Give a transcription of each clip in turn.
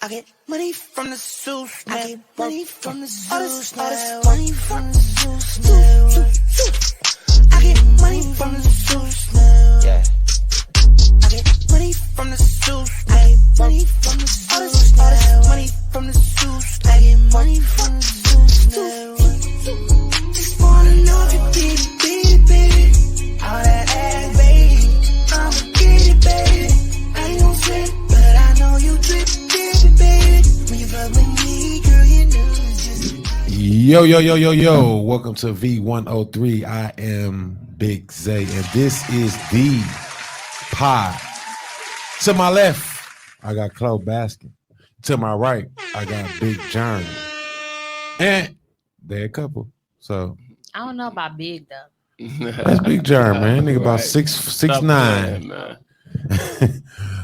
I get money from the Zeus, I get money from the Zeus, all this money from the Zeus, I get money from the Zeus, yeah. I get money from the Zeus, I get money from the Zeus, all this money from the Zeus, I get money from the Zeus, just wanna know if you get it, baby, all that ass, baby, I'ma get it, baby, I ain't gon' slip, but I know you drip. Yo. Welcome to V103. I am Big Zay, and this is the pod. To my left, I got Chloe Baskin. To my right, I got Big Germ. And they're a couple. So I don't know about big though. That's Big Germ, man. Nigga about 6'9".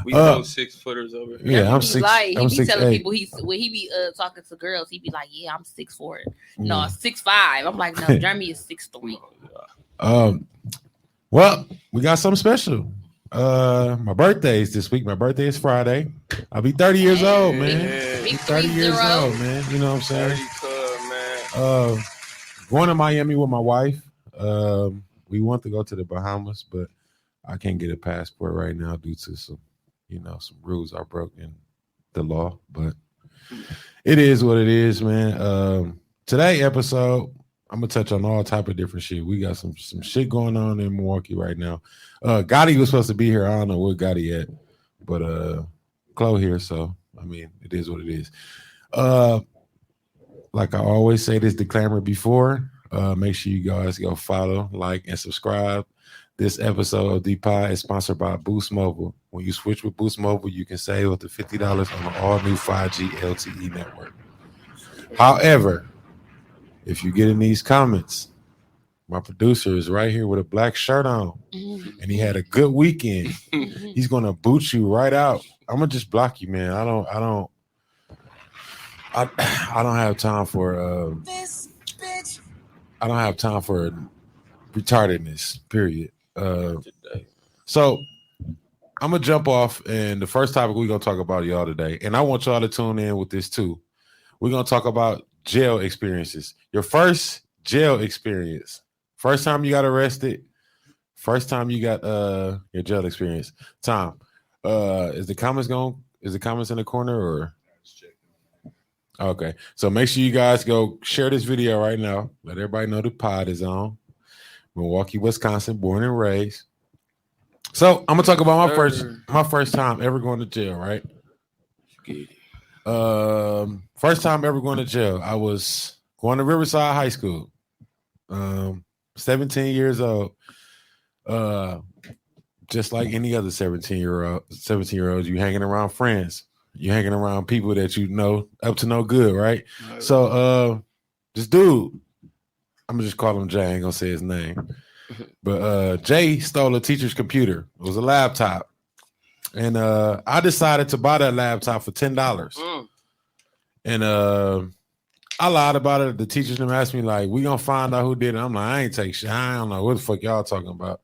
We know 6 footers over here. Yeah, I'm 6. Like, he I'm be 6'8". telling people when he be talking to girls, he be like, "Yeah, I'm 6'4". No, 6'5". I'm like, no, Jeremy is 6'3". Well, we got something special. My birthday is this week. My birthday is Friday. I'll be 30 years old, man. Big 30 years old, man. You know what I'm saying? 30 club, man. Going to Miami with my wife. We want to go to the Bahamas, but I can't get a passport right now due to some rules I broke in the law. But it is what it is, man. Today episode, I'm gonna touch on all type of different shit. We got some shit going on in Milwaukee right now. Gotti was supposed to be here. I don't know where Gotti at, but Chloe here, so I mean it is what it is. Like I always say this disclaimer before. Make sure you guys go follow, like, and subscribe. This episode of The Pod is sponsored by Boost Mobile. When you switch with Boost Mobile, you can save up to $50 on the all-new 5G LTE network. However, if you get in these comments, my producer is right here with a black shirt on, and he had a good weekend. He's gonna boot you right out. I'm gonna just block you, man. I don't have time for This bitch. I don't have time for retardedness, period. So I'm gonna jump off, and the first topic we're gonna talk about y'all today, and I want y'all to tune in with this too. We're gonna talk about jail experiences. Your first jail experience, first time you got arrested, first time you got your jail experience. Tom, is the comments in the corner or? Okay, so make sure you guys go share this video right now. Let everybody know the pod is on. Milwaukee, Wisconsin, born and raised. So I'm gonna talk about my first time ever going to jail, right? First time ever going to jail. I was going to Riverside High School. 17 years old. Just like any other 17-year-olds, you hanging around friends. You hanging around people that you know up to no good, right? So this dude, I'm gonna just call him Jay. I ain't gonna say his name. But Jay stole a teacher's computer. It was a laptop. And I decided to buy that laptop for $10. And I lied about it. The teachers them asked me, like, we gonna find out who did it. I'm like, I ain't take shit. I don't know what the fuck y'all talking about.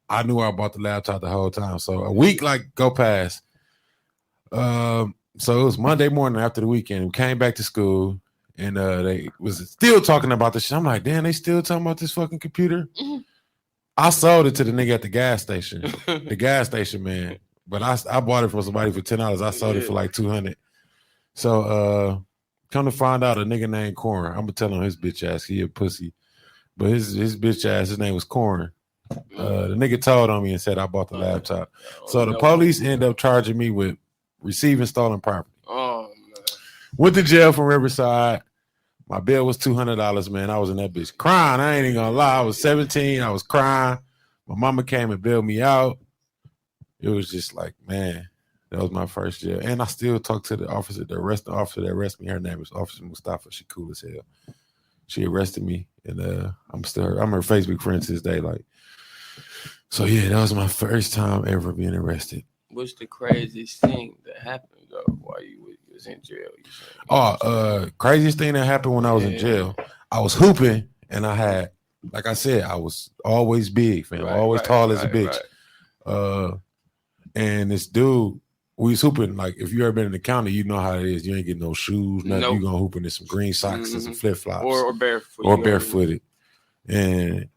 I knew I bought the laptop the whole time. So a week go past. So it was Monday morning after the weekend. We came back to school, and they was still talking about this shit. I'm like, damn, they still talking about this fucking computer? I sold it to the nigga at the gas station, the gas station man. But I bought it from somebody for $10. I sold it for like $200. So come to find out, a nigga named Corn. I'm gonna tell him his bitch ass. He a pussy, but his bitch ass, his name was Corn. The nigga told on me and said I bought the laptop. So the police ended up charging me with receiving stolen property. Oh man. Went to jail from Riverside. My bill was $200, man. I was in that bitch crying. I ain't even gonna lie. I was 17. I was crying. My mama came and bailed me out. It was just like, man, that was my first jail. And I still talk to the officer, the officer that arrested me. Her name is Officer Mustafa. She cool as hell. She arrested me, and I'm her Facebook friend to this day. Like, so yeah, that was my first time ever being arrested. What's the craziest thing that happened though while you was in jail? Craziest thing that happened when I was in jail, I was hooping, and I had, like I said, I was always big, fam, always tall as a bitch. And this dude, we was hooping, like if you ever been in the county, you know how it is. You ain't getting no shoes, nothing. Nope. You gonna hooping in some green socks and some flip flops. Or barefoot. Or barefooted. And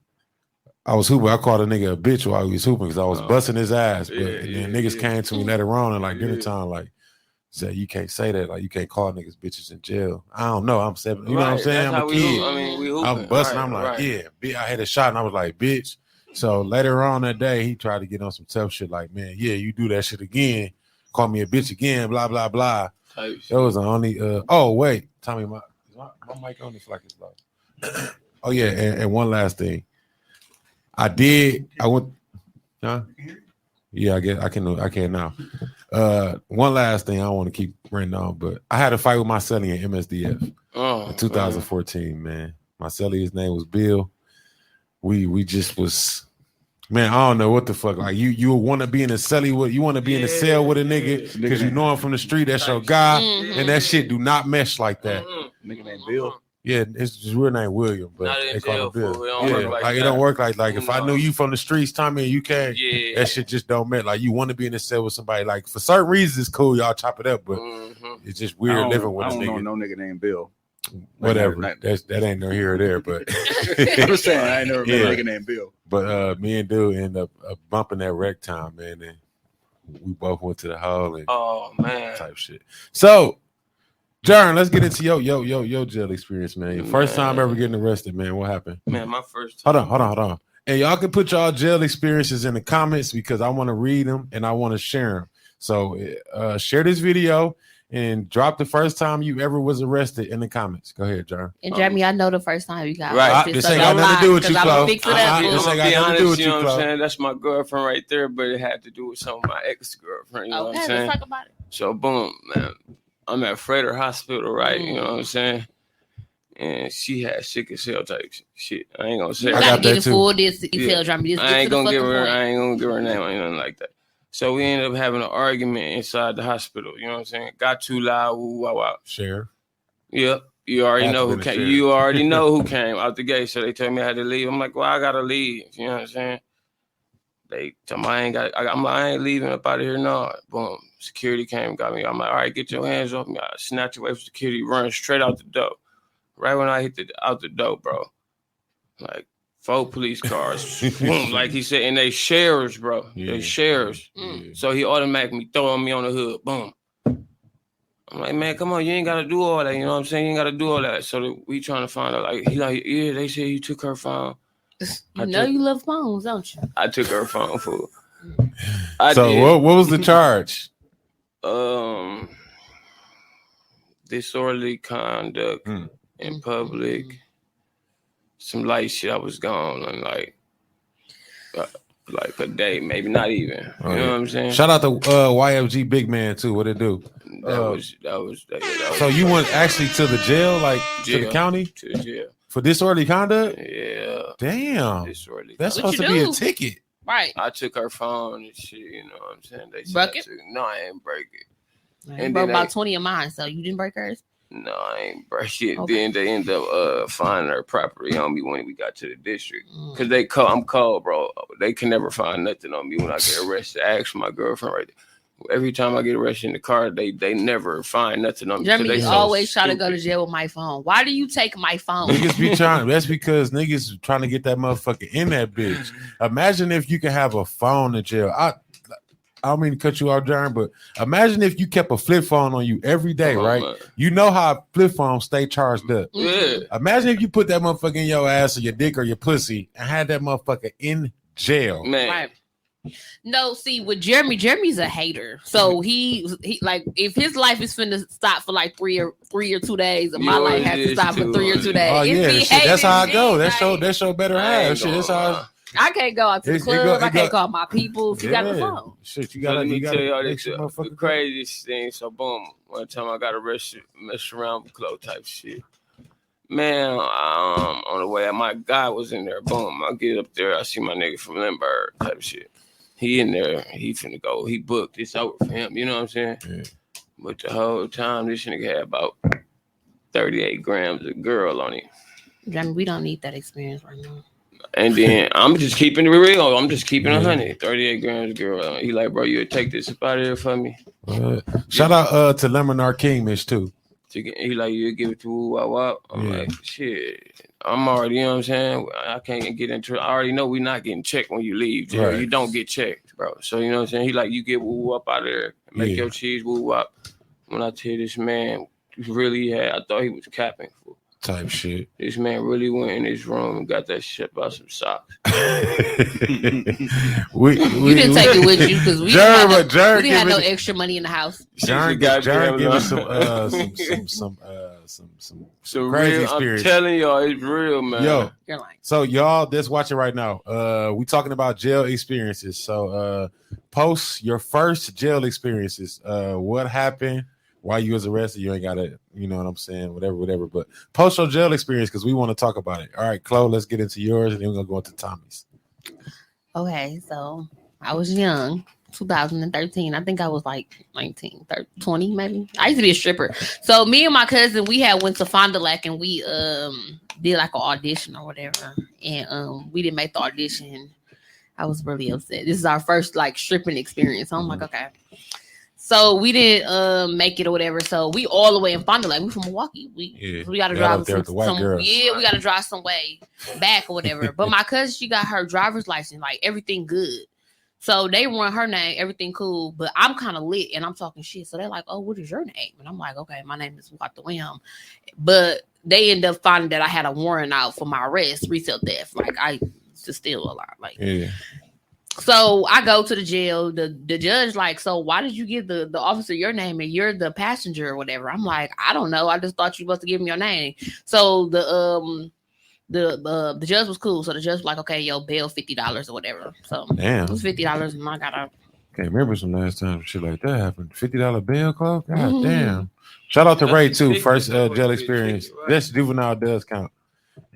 I was hooping. I called a nigga a bitch while he was hooping because I was busting his ass. But and then niggas came to me later on and like dinner time, like said, you can't say that. Like you can't call niggas bitches in jail. I don't know. I'm 7. You know what I'm saying? I'm a kid. We hooping. I'm busting. I'm like, yeah. I had a shot and I was like, bitch. So later on that day, he tried to get on some tough shit. Like, man, yeah, you do that shit again. Call me a bitch again. Blah blah blah. That was the only. Oh wait, Tommy, my mic on this like it's low. Oh yeah, and one last thing. I went. Huh? Yeah, I guess I can now. One last thing I don't want to keep running on, but I had a fight with my celly in MSDF in 2014. Man, my celly, his name was Bill. We just was, man. I don't know what the fuck. Like you want to be in a celly with, you want to be in a cell with a nigga because you know him from the street. That's your guy, and that shit do not mesh like that. Nigga named Bill. Yeah, his real name William, but they call him Bill. It don't work like if I knew you from the streets, Tommy, and you can't. Yeah. That shit just don't matter. Like you want to be in a cell with somebody. Like for certain reasons, it's cool. Y'all chop it up, but it's just weird living with a nigga. I don't know no nigga named Bill. Whatever. That ain't no here or there, but I'm just saying I ain't never met a nigga named Bill. But me and dude end up bumping that wreck time, man, and we both went to the hole and type shit. So. Jern, let's get into your jail experience, man. Your first time ever getting arrested, man. What happened? Man, my first time. Hold on. And y'all can put y'all jail experiences in the comments because I want to read them and I want to share them. So share this video and drop the first time you ever was arrested in the comments. Go ahead, Jern. And Jeremy, I know the first time you got arrested. This ain't got nothing to do with you, Chloe. This ain't got nothing to do with you, know what I'm saying? That's my girlfriend right there, but it had to do with some of my ex-girlfriend. You know what I'm saying? Let's talk about it. So boom, man. I'm at Frederick Hospital, right? You know what I'm saying? And she had sickle cell type shit. I ain't gonna say. You gotta get in full this. You tell me. I ain't gonna give her her name or anything like that. So we ended up having an argument inside the hospital. You know what I'm saying? Got too loud. Woo, wow, wow. Sheriff. Yep. You already know who came. You already know who came out the gate. So they told me I had to leave. I'm like, well, I gotta leave. You know what I'm saying? They told me I ain't leaving up out of here. No. Boom. Security came, got me. I'm like, all right, get your hands off me. I snatch away from security, run straight out the door. Right when I hit out the door, bro, like 4 police cars, boom, like he said, and they shares, bro. Yeah. They shares. Yeah. So he automatically throwing me on the hood, boom. I'm like, man, come on, you ain't got to do all that. You know what I'm saying? You ain't got to do all that. So we trying to find out, like, he like, yeah, they said you took her phone. You love phones, don't you? I took her phone, fool. What was the charge? Disorderly conduct in public. Some light shit. I was gone on like a day, maybe not even. You know what I'm saying? Shout out to YFG Big Man too. What it do? That was. So you went actually to the jail, like to the county? To the jail. For disorderly conduct? Yeah. Damn. Disorderly. That's supposed to be a ticket. Right. I took her phone and shit, you know what I'm saying? They broke it? No, I ain't break it. And broke about 20 of mine, so you didn't break hers? No, I ain't break it. Okay. Then they end up finding her property on me when we got to the district. Because I'm cold, bro. They can never find nothing on me when I get arrested. I asked my girlfriend right there. Every time I get arrested in the car, they never find nothing on me. Jeremy, you always try to go to jail with my phone. Why do you take my phone? Niggas be trying. That's because niggas trying to get that motherfucker in that bitch. Imagine if you could have a phone in jail. I don't mean to cut you off, Jern, but imagine if you kept a flip phone on you every day, right? Man. You know how flip phones stay charged up. Yeah. Imagine if you put that motherfucker in your ass or your dick or your pussy and had that motherfucker in jail. Man. Right. No, see, with Jeremy's a hater. So he like if his life is finna stop for like 3 or 2 days, and my life has to stop for 3 or 2 days. Oh yeah, shit, that's how I go. That's your better half. Shit, that's how. I can't go out to the club. I can't call my people. You got the phone. Shit, you gotta. Let me tell y'all this the craziest thing. So boom, one time I got arrested, messed around with clothes type shit. Man, on the way, my guy was in there. Boom, I get up there, I see my nigga from Lindbergh type shit. He in there, he finna go. He booked. It's over for him. You know what I'm saying? Yeah. But the whole time, this nigga had about 38 grams of girl on him. Jeremy, we don't need that experience right now. And then I'm just keeping it real. I'm just keeping 100. 38 grams, girl. He like, bro, you take this up out of here for me. Shout out to Lemonard King, Mish, too. He like, you give it to Woo Wop. I'm like, shit. I'm already, you know what I'm saying? I can't get into it. I already know we're not getting checked when you leave. Right. You don't get checked, bro. So, you know what I'm saying? He like, you get Woo Wop out of there. Make your cheese Woo Wop. When I tell you this man really had, I thought he was capping for type shit. This man really went in his room and got that shit about some socks. You didn't take it with you because we didn't have no extra money in the house. Jared gave us some crazy experience. I'm telling y'all, it's real, man. Yo, so y'all that's watching right now, we talking about jail experiences. So post your first jail experiences. What happened? Why you was arrested? You ain't gotta, you know what I'm saying? Whatever. But post your jail experience because we want to talk about it. All right, Chloe, let's get into yours, and then we're gonna go into Tommy's. Okay, so I was young, 2013. I think I was like 19, 30, 20 maybe. I used to be a stripper. So me and my cousin, we had went to Fond du Lac and we did like an audition or whatever, and we didn't make the audition. I was really upset. This is our first like stripping experience. So I'm like, okay. So we didn't make it or whatever. So we all the way in Fond du Lac. We from Milwaukee. We got to drive we got to drive some way back or whatever. But my cousin, she got her driver's license, like everything good. So they run her name, everything cool. But I'm kind of lit and I'm talking shit. So they're like, "Oh, what is your name?" And I'm like, "Okay, my name is Walter William." But they end up finding that I had a warrant out for my arrest, retail theft. Like I used to steal a lot. Like. Yeah. So I go to the jail. The judge like, so why did you give the officer your name and you're the passenger or whatever? I'm like, I don't know. I just thought you were supposed to give me your name. So the judge was cool. So the judge was like, okay, yo, bail $50 or whatever. So it was $50 and I got out. Can't remember some last time shit like that happened. $50 bail, Chloe? God damn. Shout out to Ray too. First jail experience. This juvenile does count.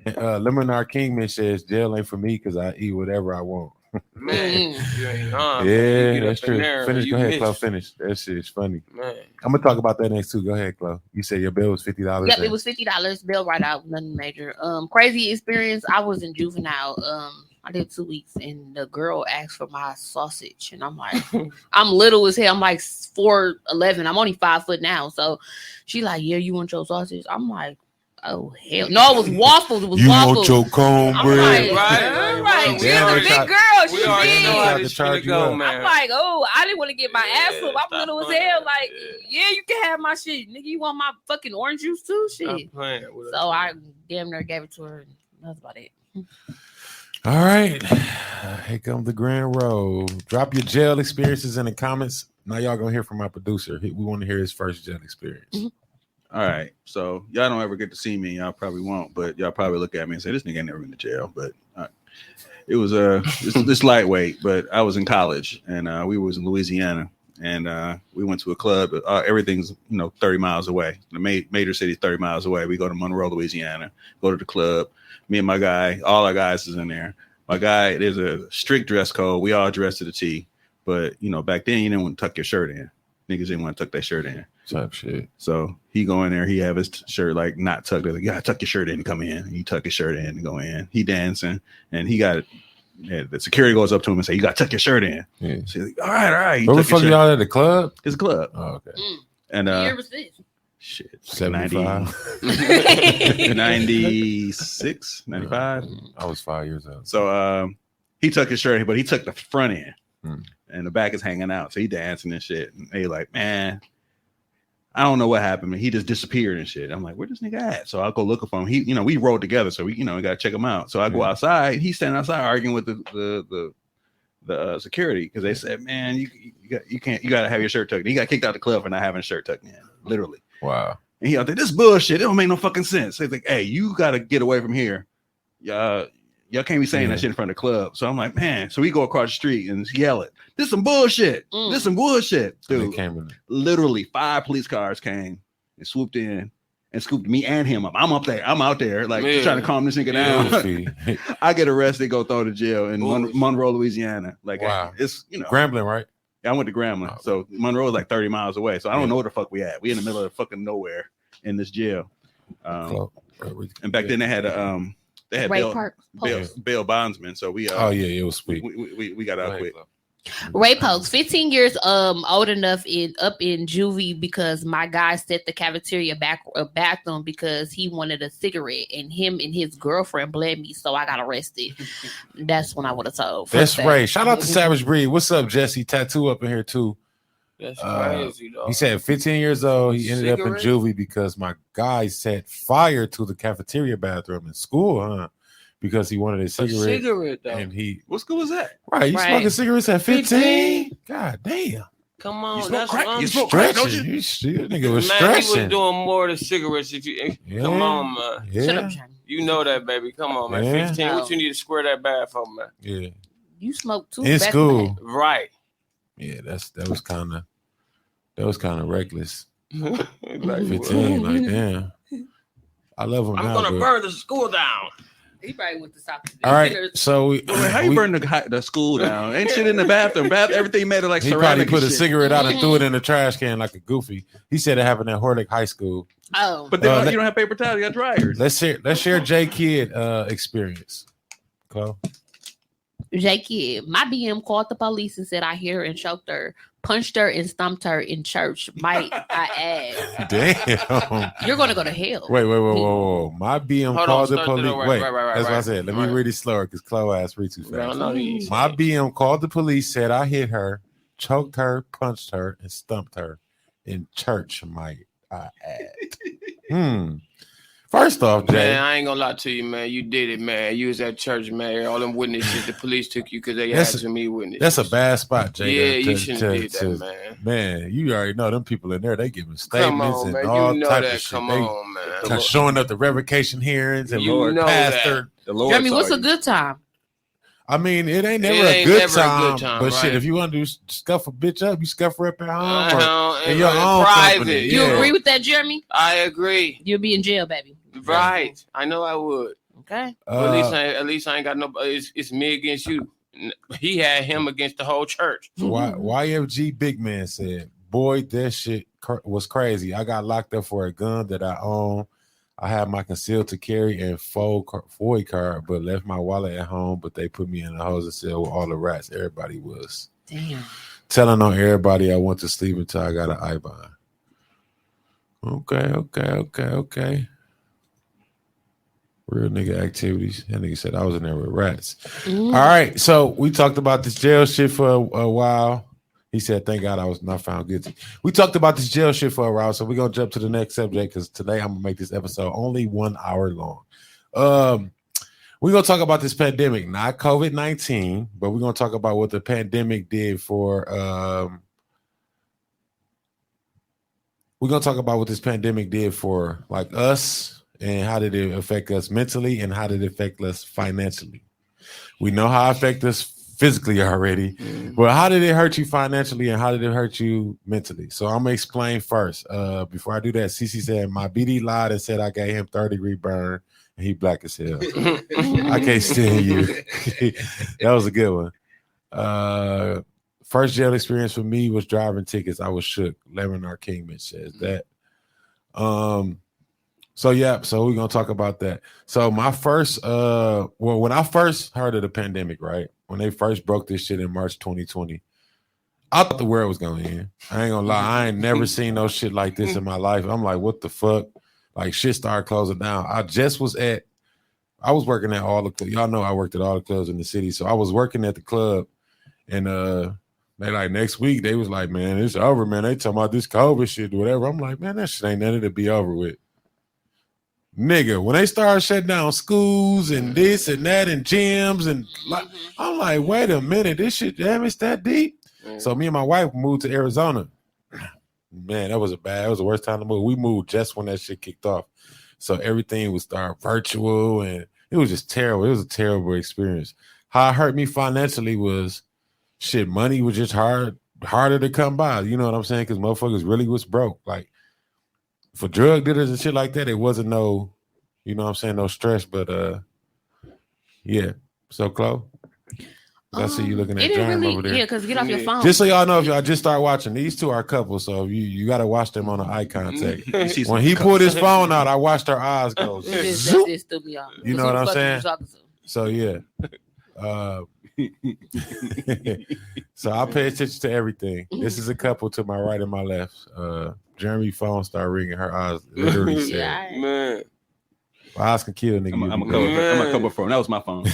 Lemonard Kingman says jail ain't for me because I eat whatever I want. Man, yeah, that's true. Finish. Go ahead, Chloe. Finish. That shit is funny. Man. I'm gonna talk about that next too. Go ahead, Chloe. You said your bill was $50. Yep, it was $50. Bill right out, nothing major. Crazy experience. I was in juvenile. I did 2 weeks, and the girl asked for my sausage, and I'm like, I'm little as hell. I'm like 4'11". I'm only 5 foot now, so she like, yeah, you want your sausage? I'm like. Oh hell no! It was waffles. It was waffles. You want your cornbread? Right. We're the big girl. She big. I'm like, oh, I didn't want to get my ass whooped. I'm little as hell. Like, yeah, you can have my shit, nigga. You want my fucking orange juice too? Shit. So I damn near gave it to her. That's about it. All right, here comes the grand roll. Drop your jail experiences in the comments. Now y'all gonna hear from my producer. We want to hear his first jail experience. Mm-hmm. All right, so y'all don't ever get to see me. Y'all probably won't, but y'all probably look at me and say, "This nigga ain't never been to jail." But it was this lightweight. But I was in college, and we was in Louisiana, and we went to a club. Everything's 30 miles away. The major city's 30 miles away. We go to Monroe, Louisiana. Go to the club. Me and my guy, all our guys is in there. My guy, there's a strict dress code. We all dress to the T. But back then you didn't want to tuck your shirt in. Niggas didn't want to tuck their shirt in. Type shit. So he go in there, he have his shirt like not tucked. Like, yeah, tuck your shirt in and come in. He tuck his shirt in and go in. He dancing and he got the security goes up to him and say, "You got to tuck your shirt in." Yeah. So he's like, all right. Where the fuck y'all at the club? It's a club. Oh, okay. And what year was this? Shit, 75, 96, 95. I was 5 years old. So he tucked his shirt in, but he tucked the front in. And the back is hanging out. So he dancing and shit. And they like, man, I don't know what happened. Man. He just disappeared and shit. I'm like, where this nigga at? So I'll go looking for him. He, we rode together. So we got to check him out. So I go outside. He's standing outside arguing with the security. Cause they said, man, you got to have your shirt tucked in. He got kicked out of the club for not having a shirt tucked in. Literally. Wow. And he out there, this bullshit. It don't make no fucking sense. So he's like, hey, you got to get away from here. Y'all can't be saying that shit in front of the club. So I'm like, man. So we go across the street and yell it. This some bullshit. This some bullshit. Dude, literally 5 police cars came and swooped in and scooped me and him up. I'm up there. I'm out there like trying to calm this nigga down. I get arrested, go throw to jail in Monroe, Louisiana. Like, wow. It's, Grambling, right? Yeah, I went to Grambling. So Monroe is like 30 miles away. So I don't know where the fuck we at. We in the middle of fucking nowhere in this jail. And back then they had They had bail bondsmen, so we. It was sweet. We got out quick. Ray Pokes, 15 years old enough up in juvie because my guy set the cafeteria bathroom because he wanted a cigarette and him and his girlfriend bled me, so I got arrested. That's when I would have told. That's Ray. Shout out to Savage Breed. What's up, Jesse? Tattoo up in here too. That's crazy, though. He said 15 years old. He ended up in juvie because my guy set fire to the cafeteria bathroom in school, huh? Because he wanted a cigarette. Though. And what school was that? Right, you smoking cigarettes at 15? God damn. Come on, that's crack. You smoke crack, don't you? Nigga was stretching. He was doing more than cigarettes. Come on, man. Yeah. Shut up, Johnny. You know that, baby. Come on, man. Yeah. 15. What you need to square that bad for, man? Yeah. You smoked too in school, right? Yeah, that was kind of reckless. Like, 15, like damn. I love him. I'm gonna burn the school down. He probably went to stop. All right, so how you burn the school down? Ain't shit in the bathroom. Everything made it like he ceramic. Probably put a cigarette out and threw it in the trash can like a goofy. He said it happened at Horlick High School. Oh, but then you don't have paper towels. You got dryers. Let's share J Kid experience. Chloe. J Kid, my BM called the police and said I hit her and choked her, punched her and stomped her in church. Might I add? Damn. You're gonna go to hell. Wait. My BM called the police. That's what I said. Let me read it slower because Chloe asked read too fast. My BM called the police, said I hit her, choked her, punched her, and stumped her in church. Might I add? First off, Jay, man, I ain't gonna lie to you, man. You did it, man. You was at church, man. All them witnesses, the police took you because they had to me witnesses. That's a bad spot, Jay. Yeah, you shouldn't have did that, man. Man, you already know them people in there. They giving statements on, and man. all type that. of shit. Come on, man. Showing up the revocation hearings and Lord pastor. The Lord. Jeremy, what's a good time? I mean, it ain't never a good time. But right? Shit, if you want to scuff a bitch up, you scuff her up at home or in your own private. Company. You agree with that, Jeremy? I agree. You'll be in jail, baby. Right. I know I would. Okay. At least I ain't got no. It's me against you. He had him against the whole church. YFG Big Man said, "Boy, that shit was crazy. I got locked up for a gun that I own. I had my concealed to carry and FOID card, but left my wallet at home. But they put me in a holding cell with all the rats. Everybody was damn telling on everybody I went to sleep until I got an I-bond." Okay. Real nigga activities. That nigga said I was in there with rats. All right, so we talked about this jail shit for a while. He said, "Thank God I was not found guilty." We talked about this jail shit for a while, so we're gonna jump to the next subject because today I'm gonna make this episode only 1 hour long. We're gonna talk about this pandemic, not COVID-19, but we're gonna talk about what the pandemic did for. We're gonna talk about what this pandemic did for like us. And how did it affect us mentally and how did it affect us financially? We know how it affected us physically already, but how did it hurt you financially and how did it hurt you mentally? So I'm going to explain first. Before I do that, Cece said, my BD lied and said I gave him 3rd-degree burn and he black as hell. I can't stand you. That was a good one. First jail experience for me was driving tickets. I was shook. Lemonard Kingman says that. So we're gonna talk about that. So my first when I first heard of the pandemic, right? When they first broke this shit in March 2020, I thought the world was gonna end. I ain't gonna lie, I ain't never seen no shit like this in my life. I'm like, what the fuck? Like shit started closing down. I was working at all the clubs. Y'all know I worked at all the clubs in the city. So I was working at the club and they like next week, they was like, man, it's over, man. They talking about this COVID shit or whatever. I'm like, man, that shit ain't nothing to be over with. Nigga, when they started shutting down schools and this and that and gyms and like, I'm like, wait a minute, this shit, damn, it's that deep. So me and my wife moved to Arizona. Man, that was the worst time to move. We moved just when that shit kicked off. So everything would start virtual and it was just terrible. It was a terrible experience. How it hurt me financially was shit, money was just harder to come by. You know what I'm saying? Because motherfuckers really was broke. Like, for drug dealers and shit like that, it wasn't no, you know what I'm saying, no stress, but yeah. So, Chloe? I see you looking It at didn't Germ really, over there. yeah, because get off your phone. Just so y'all know, if y'all just start watching, these two are couples, so you got to watch them on the eye contact. When he pulled his phone out, I watched her eyes go. That just threw me off. You know what I'm saying? So yeah. So I pay attention to everything. This is a couple to my right and my left. Jeremy's phone started ringing. Her eyes literally said, Yeah. Man. My eyes can kill a nigga. I'm a couple phone. That was my phone.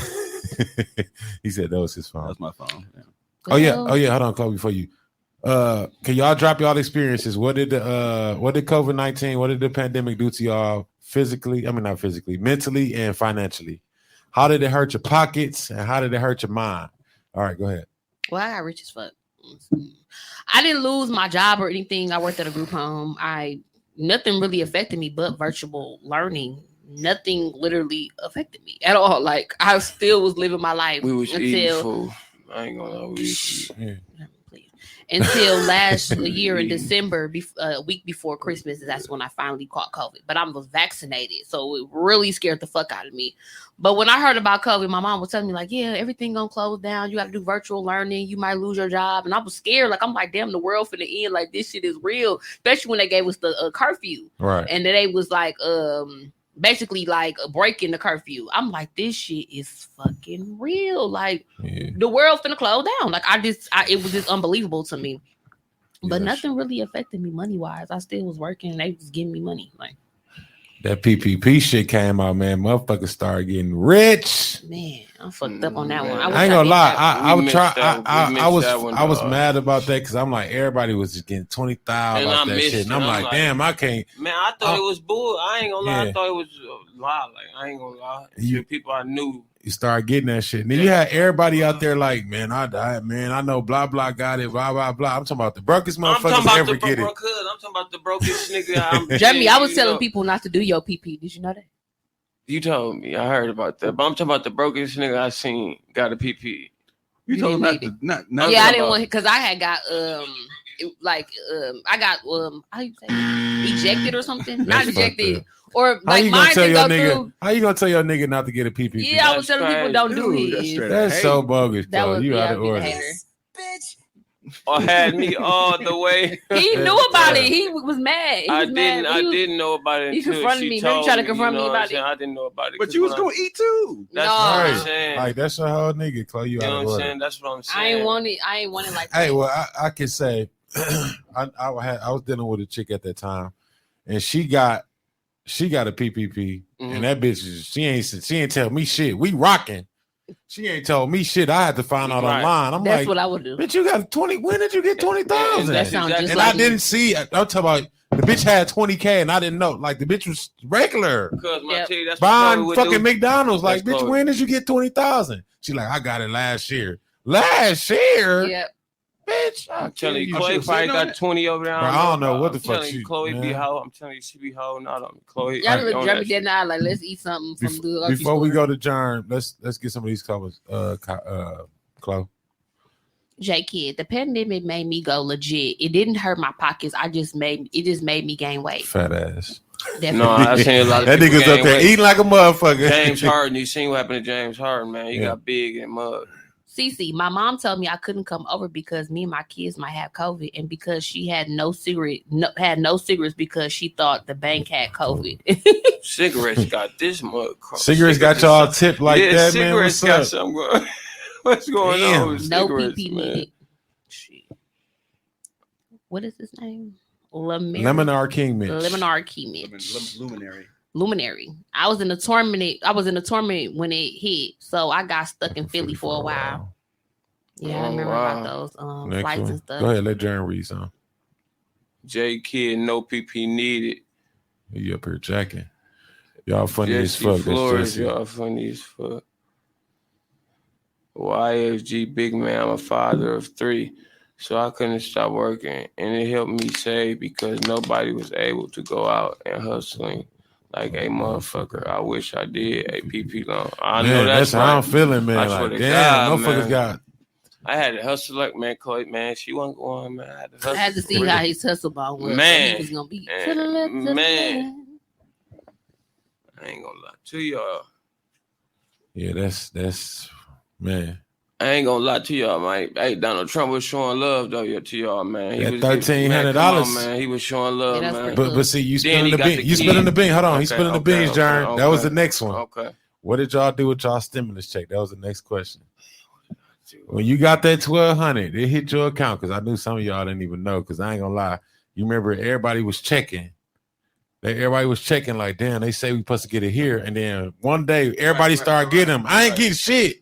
He said that was his phone. That was my phone. Yeah. Oh yeah. Hold on, Chloe, before you. Can y'all drop y'all experiences? What did COVID-19, what did the pandemic do to y'all physically? I mean, not physically, mentally and financially. How did it hurt your pockets and how did it hurt your mind? All right, go ahead. Well, I got rich as fuck. I didn't lose my job or anything. I worked at a group home. Nothing really affected me but virtual learning. Nothing literally affected me at all. Like I still was living my life. We was eating food. I ain't gonna lie. Until last year in December, a week before Christmas, that's when I finally caught COVID. But I was vaccinated, so it really scared the fuck out of me. But when I heard about COVID, my mom was telling me like, "Yeah, everything gonna close down. You got to do virtual learning. You might lose your job." And I was scared. Like I'm like, "Damn, the world finna end. Like this shit is real." Especially when they gave us the curfew, right? And then they was like, basically like breaking the curfew. I'm like, this shit is fucking real. Like the world finna close down. Like it was just unbelievable to me. But nothing really affected me money wise. I still was working and they was giving me money. Like that PPP shit came out, man. Motherfuckers started getting rich. Man, I'm fucked up on that one. I ain't gonna lie. I would try. I was mad about that because I'm like everybody was just getting 20,000 off that shit, and I'm like, damn, I can't. Man, I thought it was bull. I ain't gonna lie. I thought it was a lie. Like I ain't gonna lie. People I knew. You start getting that shit. And then you had everybody out there like, man, I died, man. I know blah blah got it, blah blah blah. I'm talking about the brokest motherfuckers ever get it. I'm talking about the brokest nigga. Jeremy, I was telling people not to do your PP. Did you know that? You told me. I heard about that. But I'm talking about the brokest nigga I seen got a PP. You told him not. Yeah, I didn't want because I had got I got how you say ejected or something? Not ejected. Or like mine to go through. How you gonna tell your nigga not to get a PPP? Yeah, I was telling people don't do it. That's so bogus, bro. You out of order. Bitch. Or had me all the way. He knew about it. He was mad. I didn't know about it. He confronted me. Maybe trying to confront me about it. I didn't know about it. But you was gonna eat too. That's what I'm saying. Like that's a whole nigga, Chloe. You know what I'm saying? That's what I'm saying. I ain't want it like that. Hey, well, I can say I was dealing with a chick at that time, and she got a PPP, and that bitch she ain't tell me shit. We rocking. She ain't told me shit. I had to find out online. I'm That's like, what I would do. Bitch, you got 20. When did you get 20,000? That sounds just and like I didn't see. I'm talking about the bitch had 20K, and I didn't know. Like the bitch was regular. Because that's buying fucking McDonald's. Like, that's bitch, when did you get 20,000? She like, I got it last year. Last year? Yep. Bitch, I'm telling you, Chloe probably got 20 over there. I don't know what the fuck she. Chloe be hoe. I'm telling you, she be holding out on me. Chloe. Y'all look Jeremy dead now. Like, let's eat something from the before we go to John. Let's get some of these covers. Chloe. J Kid, the pandemic made me go legit. It didn't hurt my pockets. It just made me gain weight. Fat ass. Definitely. No, I seen a lot of that nigga's up there eating like a motherfucker. James Harden, you seen what happened to James Harden, man? He got big and mud. Cece, my mom told me I couldn't come over because me and my kids might have COVID, and because she had no cigarettes because she thought the bank had COVID. Cigarettes got this mud. Cigarettes got y'all tipped like that, man. Cigarettes got some. What's going on? With no PP needed. What is his name? Lemonard King Mitch. Lemonard King Mitch. Luminary. I was in a tournament when it hit, so I got stuck in Philly for a while. Yeah, I remember about those flights and stuff. Go ahead, let Jaren read some. J Kid, no PP needed. You up here jacking? Y'all funny Jesse as fuck. Flores, y'all funny as fuck. YFG big man, I'm a father of 3, so I couldn't stop working, and it helped me save because nobody was able to go out and hustling. Like a motherfucker, I wish I did a PP loan. I know that's how I'm feeling, man. Like, damn, motherfuckers got. I had to hustle like man, Chloe, man. She wasn't going, man. I had to see how his hustle ball was. Man, he was gonna be. Man, I ain't gonna lie to y'all. Yeah, that's man. I ain't gonna lie to y'all, man. Hey, Donald Trump was showing love though to y'all, man. He was $1,300, man. He was showing love, man. But see, you spilling the beans. You spilling the beans. Hold on, he's spilling the beans, Jern. That was the next one. Okay. What did y'all do with y'all stimulus check? That was the next question. When you got that $1,200, it hit your account because I knew some of y'all didn't even know. Because I ain't gonna lie, you remember everybody was checking. Everybody was checking like, damn, they say we supposed to get it here, and then one day everybody started getting them. I ain't getting shit.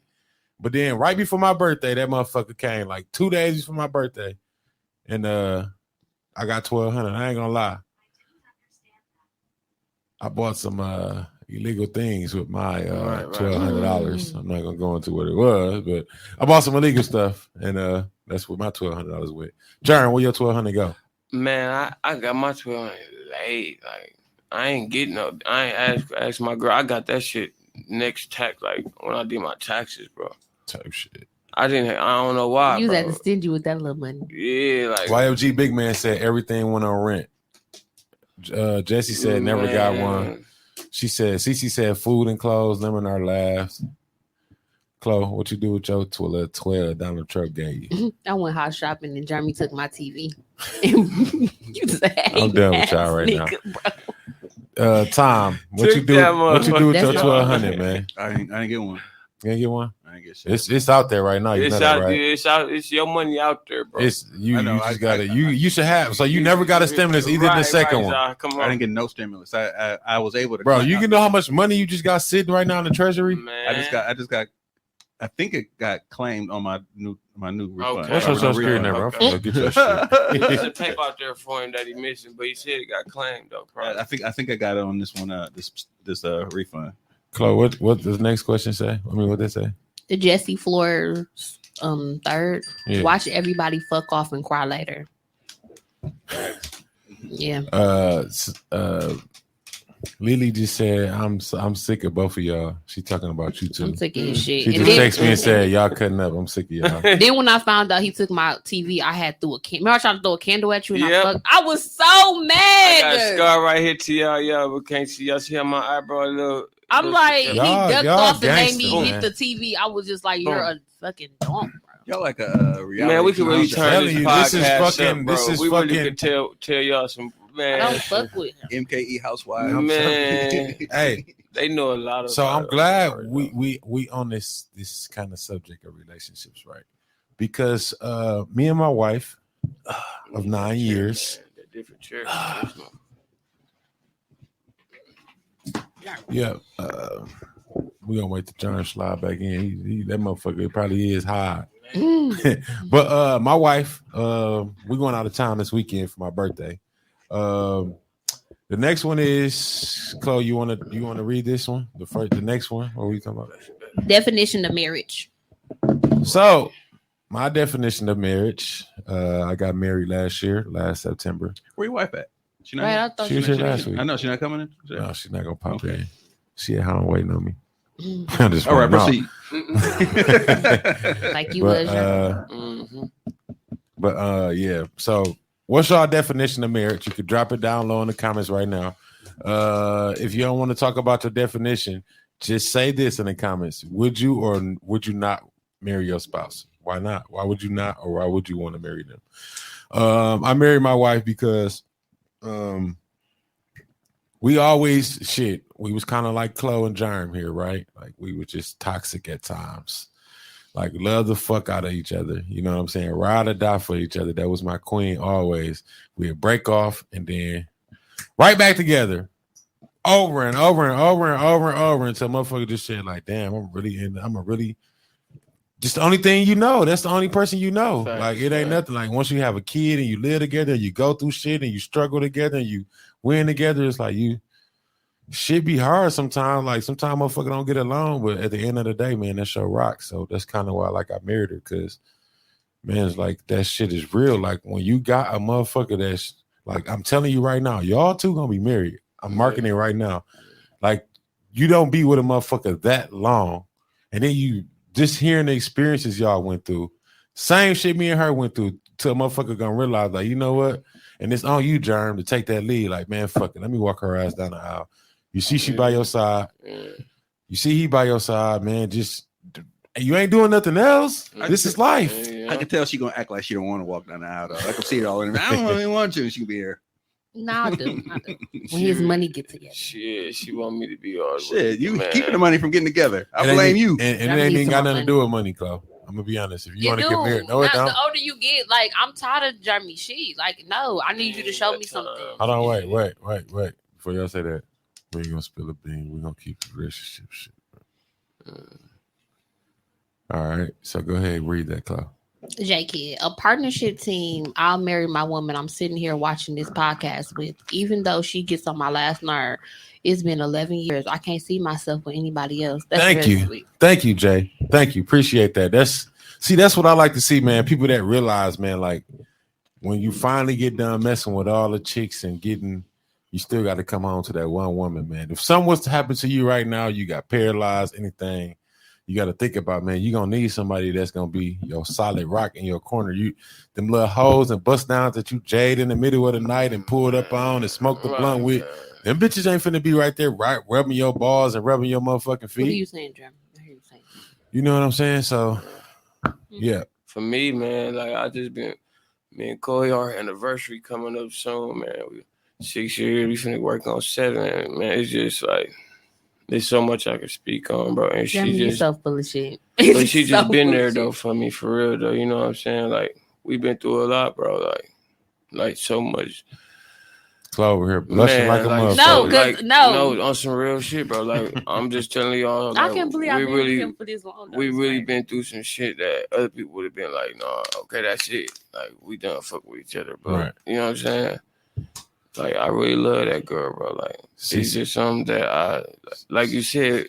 But then right before my birthday, that motherfucker came like 2 days before my birthday. And I got $1,200. I ain't gonna lie. I bought some illegal things with my $1,200. I'm not gonna go into what it was, but I bought some illegal stuff, and that's what my $1,200 with. Jern, where your $1,200 go? Man, I got my $1,200 late. Like I ain't getting no. I ain't asked my girl. I got that shit next tax. Like when I did my taxes, bro. Type shit. I don't know why. You was at the stingy with that little money. Yeah, like YFG Big Man said everything went on rent. Jesse said never got one. She said CC said food and clothes, lemon our laughs. Chloe, what you do with your $12 Donald Trump gave you? I went house shopping and Jeremy took my TV. You I'm done with y'all right now. Tom, what you do with your $1,200, man? I didn't get one. You ain't get one? I ain't get shit. It's out there right now. You know that, right? It's out. It's your money out there, bro. It's you. You just got it. You should have. So you never got a stimulus, either the second one. Come on. I didn't get no stimulus. I was able to. Bro, you can know how much money you just got sitting right now in the treasury. Man. I just got. I think it got claimed on my new refund. Okay. What's your social security number? Okay. Get your shit. There's a tape out there for him that he missing, but he said it got claimed though. Probably. I think I got it on this one. This refund. Chloe, what does the next question say? I mean, what they say? The Jesse Flores third. Yeah. Watch everybody fuck off and cry later. Yeah. Lily just said, I'm sick of both of y'all. She talking about you too. I'm sick of his shit. She just texted me and said, y'all cutting up. I'm sick of y'all. Then when I found out he took my TV, I had threw a candle. Remember I tried to throw a candle at you and I was so mad. I got a scar right here to y'all, but can't see y'all see how my eyebrow look. I'm like, he ducked off and made me man. hit the TV. I was just like, you're a fucking dump, bro. Y'all like a reality. Man, we can really turn this podcast we really could tell y'all some, man. I don't fuck with him. MKE housewives. Man. Hey. They know a lot of. So I'm glad we on this kind of subject of relationships, right? Because me and my wife of 9 years. Different church. Yeah, we gonna wait till John slide back in. He that motherfucker probably is high. But my wife, we're going out of town this weekend for my birthday. The next one is Chloe. You wanna read this one? The next one. What are we talking about? Definition of marriage. So my definition of marriage. I got married last September. Where your wife at? She not Right, I thought she was here last week. I know she's not coming in. No, she's not gonna pop in. She at home waiting on me. All right, proceed. Like you was. Yeah. So, what's your definition of marriage? You could drop it down low in the comments right now. If you don't want to talk about your definition, just say this in the comments: would you or would you not marry your spouse? Why not? Why would you not, or why would you want to marry them? I married my wife because. We always we was kind of like Chloe and Jerm here, right? Like we were just toxic at times. Like love the fuck out of each other. You know what I'm saying? Ride or die for each other. That was my queen always. We'd break off and then right back together. Over and over and over and over and over until motherfucker just said like, damn, just the only thing you know. That's the only person you know. Fact, like it ain't nothing. Like once you have a kid and you live together, and you go through shit and you struggle together and you win together. It's like shit be hard sometimes. Like sometimes motherfucker don't get along, but at the end of the day, man, that show rocks. So that's kind of why like I married her because man, it's like that shit is real. Like when you got a motherfucker that's like I'm telling you right now, y'all two gonna be married. I'm marketing it right now. Like you don't be with a motherfucker that long, and then you. Just hearing the experiences y'all went through, same shit me and her went through, till a motherfucker gonna realize, like, you know what? And it's on you, Jerm, to take that lead. Like, man, fuck it. Let me walk her ass down the aisle. You see she by your side. You see he by your side, man. Just you ain't doing nothing else. This is life. I can tell she gonna act like she don't want to walk down the aisle. Though. I can see it all in her. I don't really want to. She can be here. No, I do. When his money get together. Shit, she want me to be all shit. You keeping the money from getting together. I blame you. And it ain't even got nothing to do with money, Chloe. I'm gonna be honest. If you want to get married, no, it don't. The older you get, like I'm tired of Jeremy. Like, no, I need you to show me something. Hold on, wait. Before y'all say that, we ain't gonna spill a bean. We're gonna keep the relationship shit. All right, so go ahead, read that, Chloe. J Kid, a partnership team. I'll marry my woman I'm sitting here watching this podcast with. Even though she gets on my last nerve, it's been 11 years. I can't see myself with anybody else. That's Thank you. Sweet. Thank you, Jay. Thank you. Appreciate that. That's what I like to see, man. People that realize, man, like when you finally get done messing with all the chicks and you still got to come home to that one woman, man. If something was to happen to you right now, you got paralyzed, anything, you got to think about, man, you're going to need somebody that's going to be your solid rock in your corner. Them little hoes and bust downs that you jade in the middle of the night and pulled up on and smoked the blunt with, them bitches ain't finna be right there, right, rubbing your balls and rubbing your motherfucking feet. What are you saying, Jeremy? I hear you saying. You know what I'm saying? So, yeah. For me, man, like I just been, me and Chloe, our anniversary coming up soon, man. 6 years, we finna work on 7, man. It's just like, there's so much I can speak on, bro. And Jeremy, you're so full of shit. But she just been there though for me, for real though. You know what I'm saying? Like we've been through a lot, bro. Like so much. Chloe over here blushing like a motherfucker. No, on some real shit, bro. Like I'm just telling y'all. Like, I can't believe I've been with him for this long. We really been through some shit that other people would have been like, nah, okay, that's it. Like we done fuck with each other, bro. Right. You know what I'm saying? Like I really love that girl, bro. Like it's just something that I, like you said,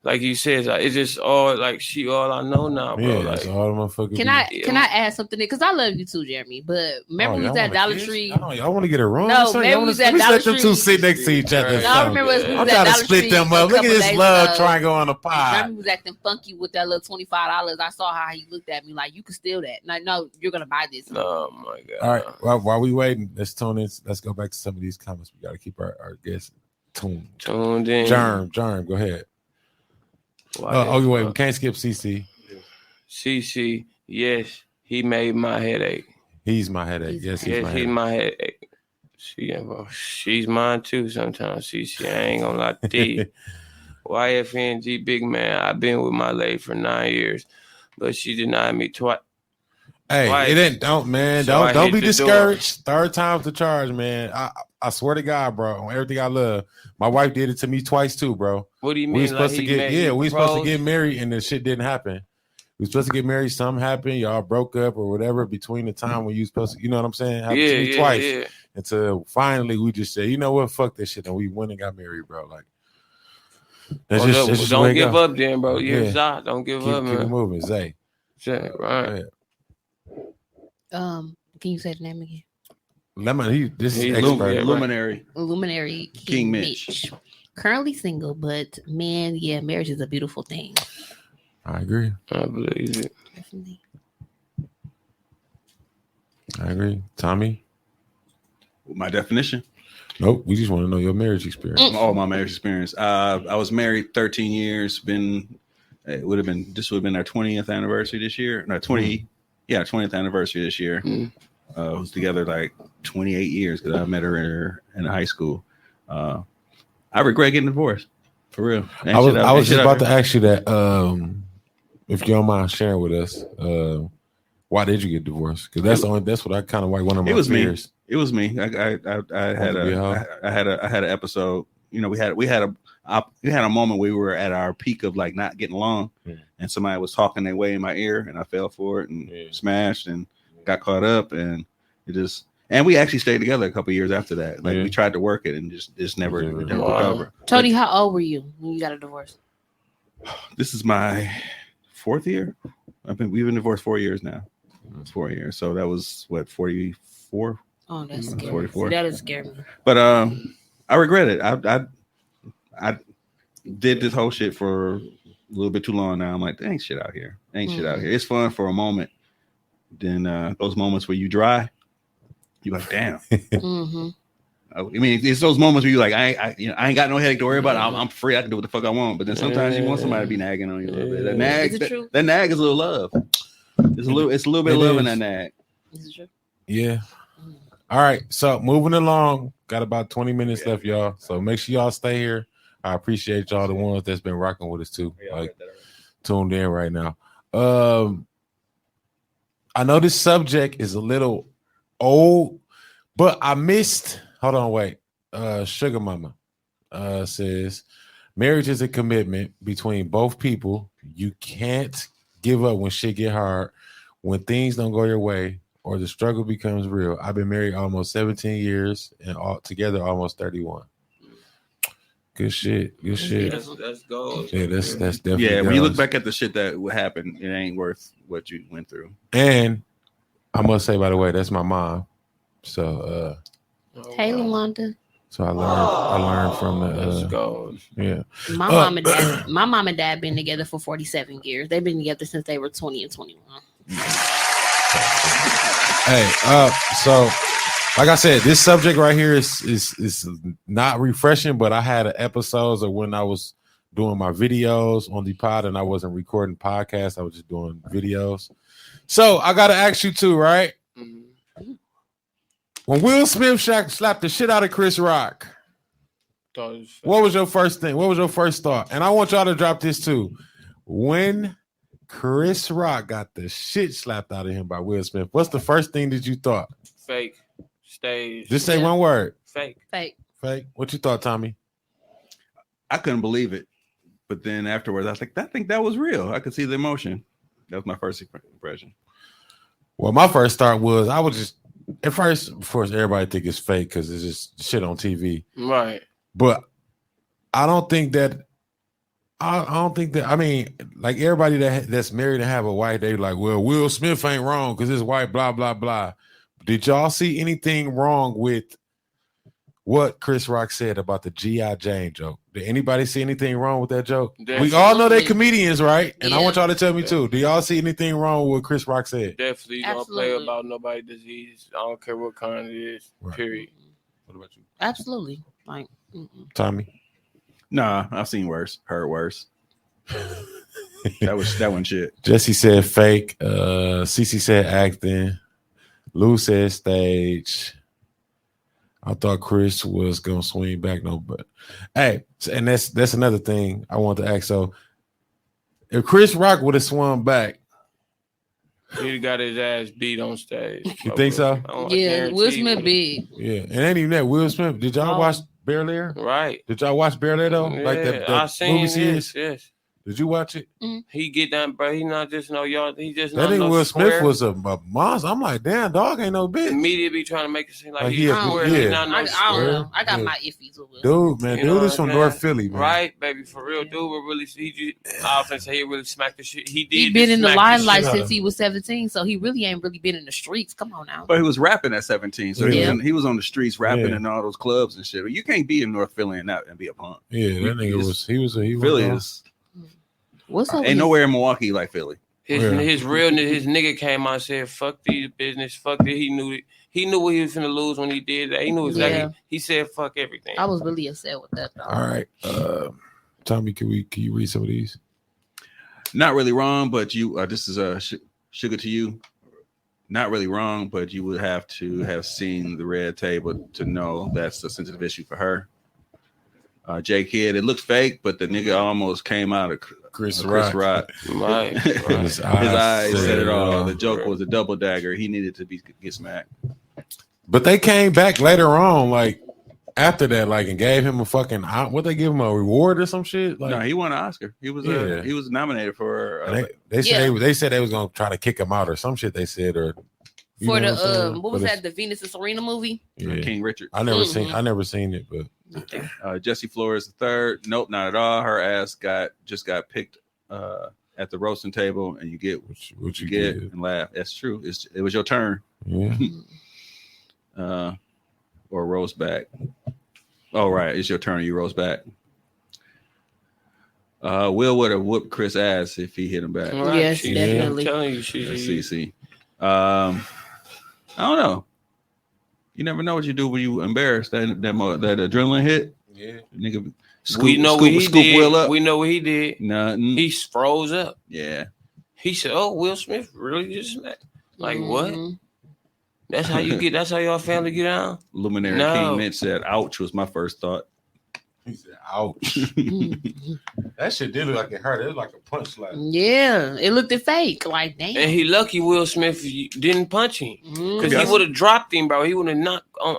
it's just all like she all I know now, bro. Yeah, like all motherfuckers. Can I add something? Because I love you too, Jeremy. But remember we was at Dollar Tree. Y'all want to get it wrong? No, maybe we was at Dollar Tree. Let them two sit next to each other. No, I remember we was I'm trying to split them up. Look at this love triangle on the pie. Jeremy was acting funky with that little $25. I saw how he looked at me like, you can steal that. Like, no, you're gonna buy this. Oh my god! All right, well, while we waiting, let's tune in. Let's go back to some of these comments. We got to keep our guests tuned in. Germ, go ahead. Wait, we can't skip CC. CC, yes, he made my headache. He's my headache. Yes, he's my headache. She's mine too sometimes, CC. I ain't gonna lie to you. YFNG, big man, I've been with my lady for 9 years, but she denied me twice. Hey, don't be discouraged. Third time's the charge, man. I swear to God, bro, on everything I love. My wife did it to me twice too, bro. What do you mean? We were supposed to get married, and the shit didn't happen. We were supposed to get married. Something happened. Y'all broke up or whatever between the time when you was supposed to. You know what I'm saying? Happened to me twice. Yeah. Until finally we just said, you know what, fuck this shit, and we went and got married, bro. Like, that's just don't give up, then, bro. You're shot. Don't give up, man. Keep it moving, Zay. Right. Can you say the name again? This is expert. Luminary King Mitch. Currently single, but man, yeah, marriage is a beautiful thing. I agree. I believe it. Definitely. I agree. Tommy? My definition? Nope. We just want to know your marriage experience. Oh, my marriage experience. I was married 13 years. This would have been our 20th anniversary this year. No, 20th anniversary this year. I was together like 28 years because I met her in high school. I regret getting divorced. For real. I was just about to ask you that. If you don't mind sharing with us, why did you get divorced? Because that's what I kind of like one of my fears. It was me. I had an episode. You know, we had a moment where we were at our peak of like not getting along, and somebody was talking their way in my ear, and I fell for it and smashed and got caught up, and and we actually stayed together a couple of years after that. Like we tried to work it and just never recovered. Tony, how old were you when you got a divorce? This is my 4th year. We've been divorced 4 years now. It's 4 years. So that was what, 44? Oh, that's scary. 44. That is scary. But I regret it. I did this whole shit for a little bit too long now. I'm like, there ain't shit out here. Shit out here. It's fun for a moment. Then those moments where you dry, you're like, damn. I mean, it's those moments where you're like, I ain't got no headache to worry about. I'm free. I can do what the fuck I want. But then sometimes you want somebody to be nagging on you a little bit. That nag, that nag is a little love. It's a little bit of love in that nag. Is it true? Yeah. All right. So moving along, got about 20 minutes left, y'all. So make sure y'all stay here. I appreciate y'all, the ones that's been rocking with us too, like tuned in right now. I know this subject is a little old, but I missed. Hold on, wait. Sugar Mama says marriage is a commitment between both people. You can't give up when shit get hard, when things don't go your way, or the struggle becomes real. I've been married almost 17 years and all together almost 31. Good shit. Good shit. That's gold. Yeah, that's definitely. Yeah, when you look back at the shit that would happen, it ain't worth what you went through. And I must say, by the way, that's my mom. So hey, Luanda. So I learned from the yeah. My mom and dad been together for 47 years. They've been together since they were 20 and 21. Hey, so like I said, this subject right here is not refreshing, but I had episodes of when I was doing my videos on the pod and I wasn't recording podcasts. I was just doing videos. So I got to ask you too, right? Mm-hmm. When Will Smith slapped the shit out of Chris Rock, what was your first thing? What was your first thought? And I want y'all to drop this too. When Chris Rock got the shit slapped out of him by Will Smith, what's the first thing that you thought? Fake. Stage. Just say one word. Fake. What you thought, Tommy? I couldn't believe it. But then afterwards, I was like, I think that was real. I could see the emotion. That was my first impression. Well, my first thought was I was just at first, of course, everybody think it's fake because it's just shit on TV. Right. But I don't think that I mean, like everybody that's married and have a wife, they like, well, Will Smith ain't wrong because his wife, blah, blah, blah. Did y'all see anything wrong with what Chris Rock said about the G.I. Jane joke? Did anybody see anything wrong with that joke? Definitely. We all know they're comedians, right? And I want y'all to tell me too. Do y'all see anything wrong with what Chris Rock said? Definitely don't play about nobody's disease. I don't care what kind it is. Right. Period. What about you? Absolutely. Like Tommy? Nah, I've seen worse, heard worse. that one shit. Jesse said fake. Cece said acting. Lou said stage. I thought Chris was gonna swing back, no, but hey, and that's another thing I want to ask. So, if Chris Rock would have swung back, he got his ass beat on stage. You think so? Yeah, Will Smith big. Yeah, and ain't even that Will Smith. Did y'all watch Bear Lair? Right. Did y'all watch Bear Lair though? Yeah, like that I seen movie series? Yes. Did you watch it? Mm-hmm. He get done, bro. He not just no y'all. He just that nigga Will Smith was a monster. I'm like, damn, dog ain't no bitch. The media be trying to make it seem like he's I don't know. I got my iffies with Will. Dude, man, dude is from North Philly, man. Right, baby, for real. Dude, really, I often say he really smacked the shit. He been in the limelight since he was 17, so he really ain't really been in the streets. Come on now. But he was rapping at 17, so he was on the streets rapping in all those clubs and shit. But you can't be in North Philly and be a punk. Yeah, that nigga was. He was. Philly is. What's up? Ain't nowhere in Milwaukee like Philly. His realness, his nigga came out and said, "Fuck these business, fuck it." He knew what he was gonna lose when he did that. He knew exactly. Yeah. He said, "Fuck everything." I was really upset with that, though. All right, Tommy, can you read some of these? Not really wrong, but you. This is sugar to you. Not really wrong, but you would have to have seen the red table to know that's a sensitive issue for her. J Kid, it looks fake, but the nigga almost came out of Chris Rock. Right. His eyes said it all. The joke was a double dagger. He needed to get smacked. But they came back later on, like after that, like and gave him a fucking what they give him a reward or some shit. Like, no, he won an Oscar. He was he was nominated for. They said they was gonna try to kick him out or some shit. They said for the what was that? The Venus and Serena movie? Yeah. King Richard. I never seen it, but Jessie Flores III. Nope, not at all. Her ass just got picked at the roasting table, and you get what you get and laugh. That's true. It was your turn. Yeah. Or roast back. Oh right, it's your turn. You roast back. Will would have whooped Chris' ass if he hit him back. Right. Yes, definitely. I'm telling you, CC. I don't know. You never know what you do when you embarrassed. That adrenaline hit. Yeah. Nigga, We know what he scoop did. Will up. We know what he did. Nothing. He froze up. Yeah. He said, "Oh, Will Smith really just smacked." Like what? Mhm. That's how you get. That's how y'all family get down. Luminary No. King Mitch said, "Ouch" was my first thought. He said, "Ouch." That shit did look like it hurt. It was like a punch slap. Yeah, it looked fake. Like damn. And he lucky Will Smith didn't punch him because Mhm. he would have dropped him, bro. He would have knocked on.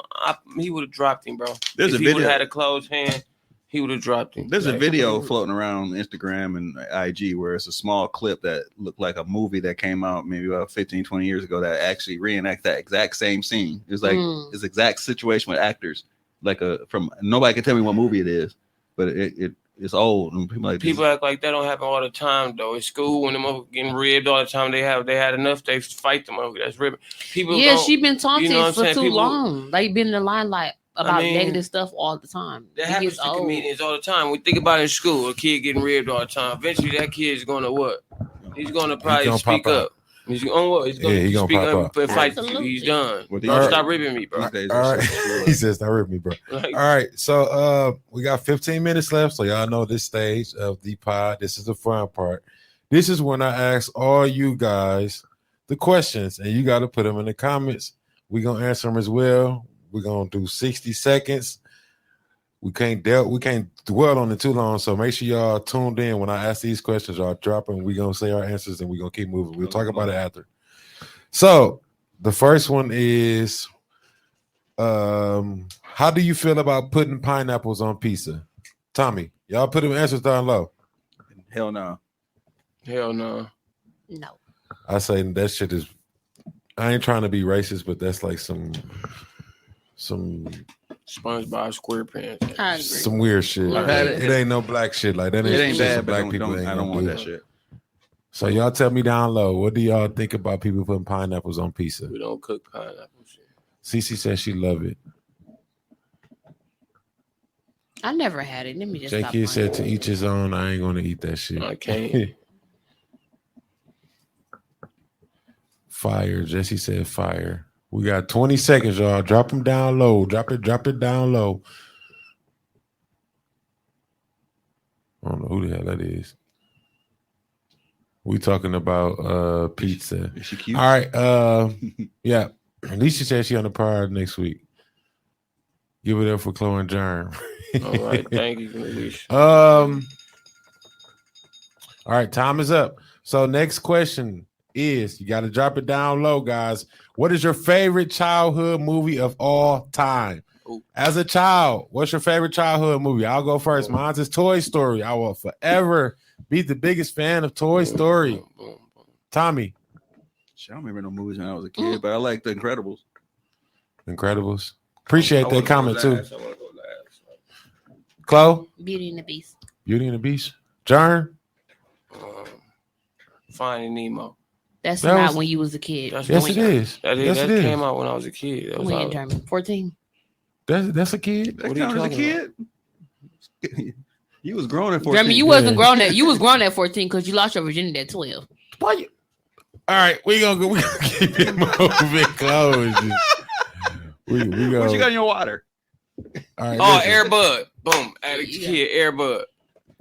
He would have dropped him, bro. There's if a he would video. have had a closed hand, he would have dropped him. There's a Like, video floating around Instagram and IG where it's a small clip that looked like a movie that came out maybe about 15, 20 years ago that actually reenact that exact same scene. It's like this exact situation with actors. Like from nobody can tell me what movie it is, but it's old and people act like that don't happen all the time though. In school, when them getting ribbed all the time, they had enough. They fight them over that's ribbing. People, Yeah, she been taunted you know what I'm for saying? too People- long. They been in the limelight about I mean, negative stuff all the time. That It happens gets to old. comedians all the time. We think about it in school, a kid getting ribbed all the time. Eventually, that kid is gonna what? He's gonna probably gonna speak pop out. up. He's gonna what? He's gonna, Yeah, he gonna speak pop up out. and fight you. Absolutely. He's done. Well, Don't these- stop ribbing me, bro. These days All are right. so He says, "Don't rip me, bro." Like, All right, so we got 15 minutes left, so y'all know this stage of the pod. This is the fun part. This is when I ask all you guys the questions, and you got to put them in the comments. We're gonna answer them as well. We're gonna do 60 seconds. We can't dwell on it too long, so make sure y'all tuned in when I ask these questions. Y'all drop them. We're gonna say our answers, and we're gonna keep moving. We'll talk about it after. So the first one is. How do you feel about putting pineapples on pizza? Tommy, y'all put them answers down low. hell no. hell no. No. I say that shit is. I ain't trying to be racist, but that's like some SpongeBob SquarePants. I agree. some weird shit. I've had It it. ain't no black shit like that. It ain't shit bad, some but black don't, people don't, ain't I don't gonna want do. that shit. So y'all tell me down low. What do y'all think about people putting pineapples on pizza? We don't cook pineapple shit. Cece says she love it. I never had it. Let me just J stop Kid said to playing. each his own. I ain't gonna eat that shit. I can't. Fire. Jesse said fire. We got 20 seconds, y'all. Drop them down low. Drop it down low. I don't know who the hell that is. We talking about pizza. Is she cute? All right. Yeah. Alicia said she on the pod next week. Give it up for Chloe and Germ. All right, thank you, Alicia. All right, time is up. So next question is, you got to drop it down low, guys. What is your favorite childhood movie of all time? Ooh. As a child, what's your favorite childhood movie? I'll go first. Mine's is Toy Story. I will forever be the biggest fan of Toy Story. Boom, boom, boom. Tommy, Shit, I don't remember no movies when I was a kid, but I like The Incredibles. Incredibles. Appreciate I that wanna comment go too. last. I wanna go last. Chloe, Beauty and the Beast. Beauty and the Beast. Jern, Finding Nemo. That's That not was- when you was a kid. That's yes when it is. That, Yes that it came is. out when I was a kid. That was When all, in German? 14. That's a kid. That What are you counted as a talking kid. You was grown at 14. Jeremy, you wasn't grown at 14 because you lost your virginity at 12. Why you? All right, we gonna keep it moving close. We go. What you got in your water? All right, Oh, listen. Airbud. Boom. Alex Yeah. Kid, Airbud.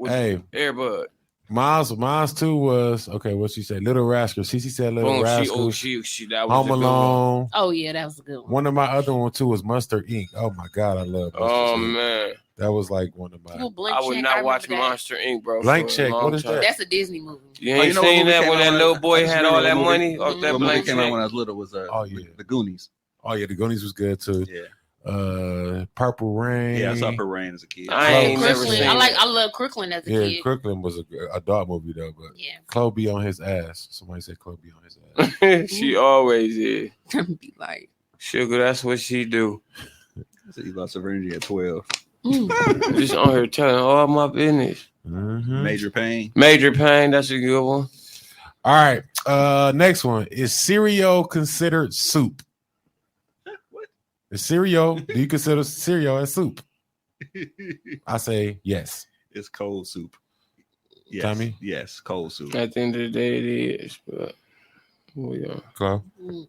Hey, Airbud. mine's too was okay. What she said? Little Rascal. Cece said Little Boom. Rascal. She that was Home a good one. Alone. Oh, yeah, that was a good one. One of my other one too was Mustard Inc. Oh my god, I love. Mustard Oh Inc. man. That was like one of my. Well, Blank I would Check, not watch remember that. Monster Inc., bro. Blank for a Check, long what is time. that? That's a Disney movie. You Oh, ain't you know what seen movie that came when out that when little I- boy I just had all remember that the money movie. off that The movie blank came out when check? I was little was Oh, yeah. the Goonies. Oh yeah, the Goonies was good too. Yeah. Purple Rain. Yeah, I saw Purple Rain as a kid. I ain't never Crooklyn. seen I it. love Crooklyn as a Yeah, kid. Crooklyn was a adult movie though, but Yeah. Chloe be on his ass. Somebody said Chloe be on his ass. She always is. Be like, Sugar, that's what she do. I said you lost her virginity at 12. Just on her telling all my business. Mhm. Major Pain. Major Pain, that's a good one. All right. Next one. Is cereal considered soup? What? Is cereal, do you consider cereal as soup? I say yes. It's cold soup. Yes. Tommy? Yes, cold soup. At the end of the day, it is. But we are. Chloe?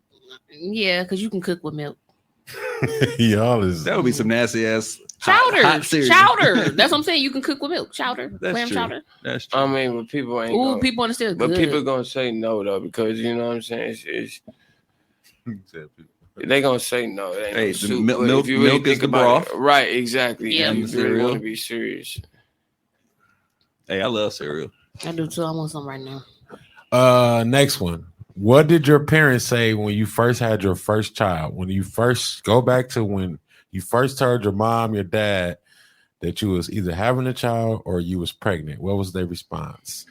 yeah, because you can cook with milk. Y'all is That would be some nasty ass Chowder. cereal. Chowder. That's what I'm saying. You can cook with milk. Chowder. That's Clam true. chowder. That's true. I mean, but people ain't. Ooh, people understand. But good. people gonna say no though because you know what I'm saying. It's they gonna say no. It ain't Hey, no the soup, milk- but if you really milk is think the about broth. it, right? Exactly. Yeah. You really Cereal. want to be serious. Hey, I love cereal. I do too. I want some right now. next one. What did your parents say when you first had your first child? When you first go back to when you first told your mom, your dad that you was either having a child or you was pregnant, what was their response?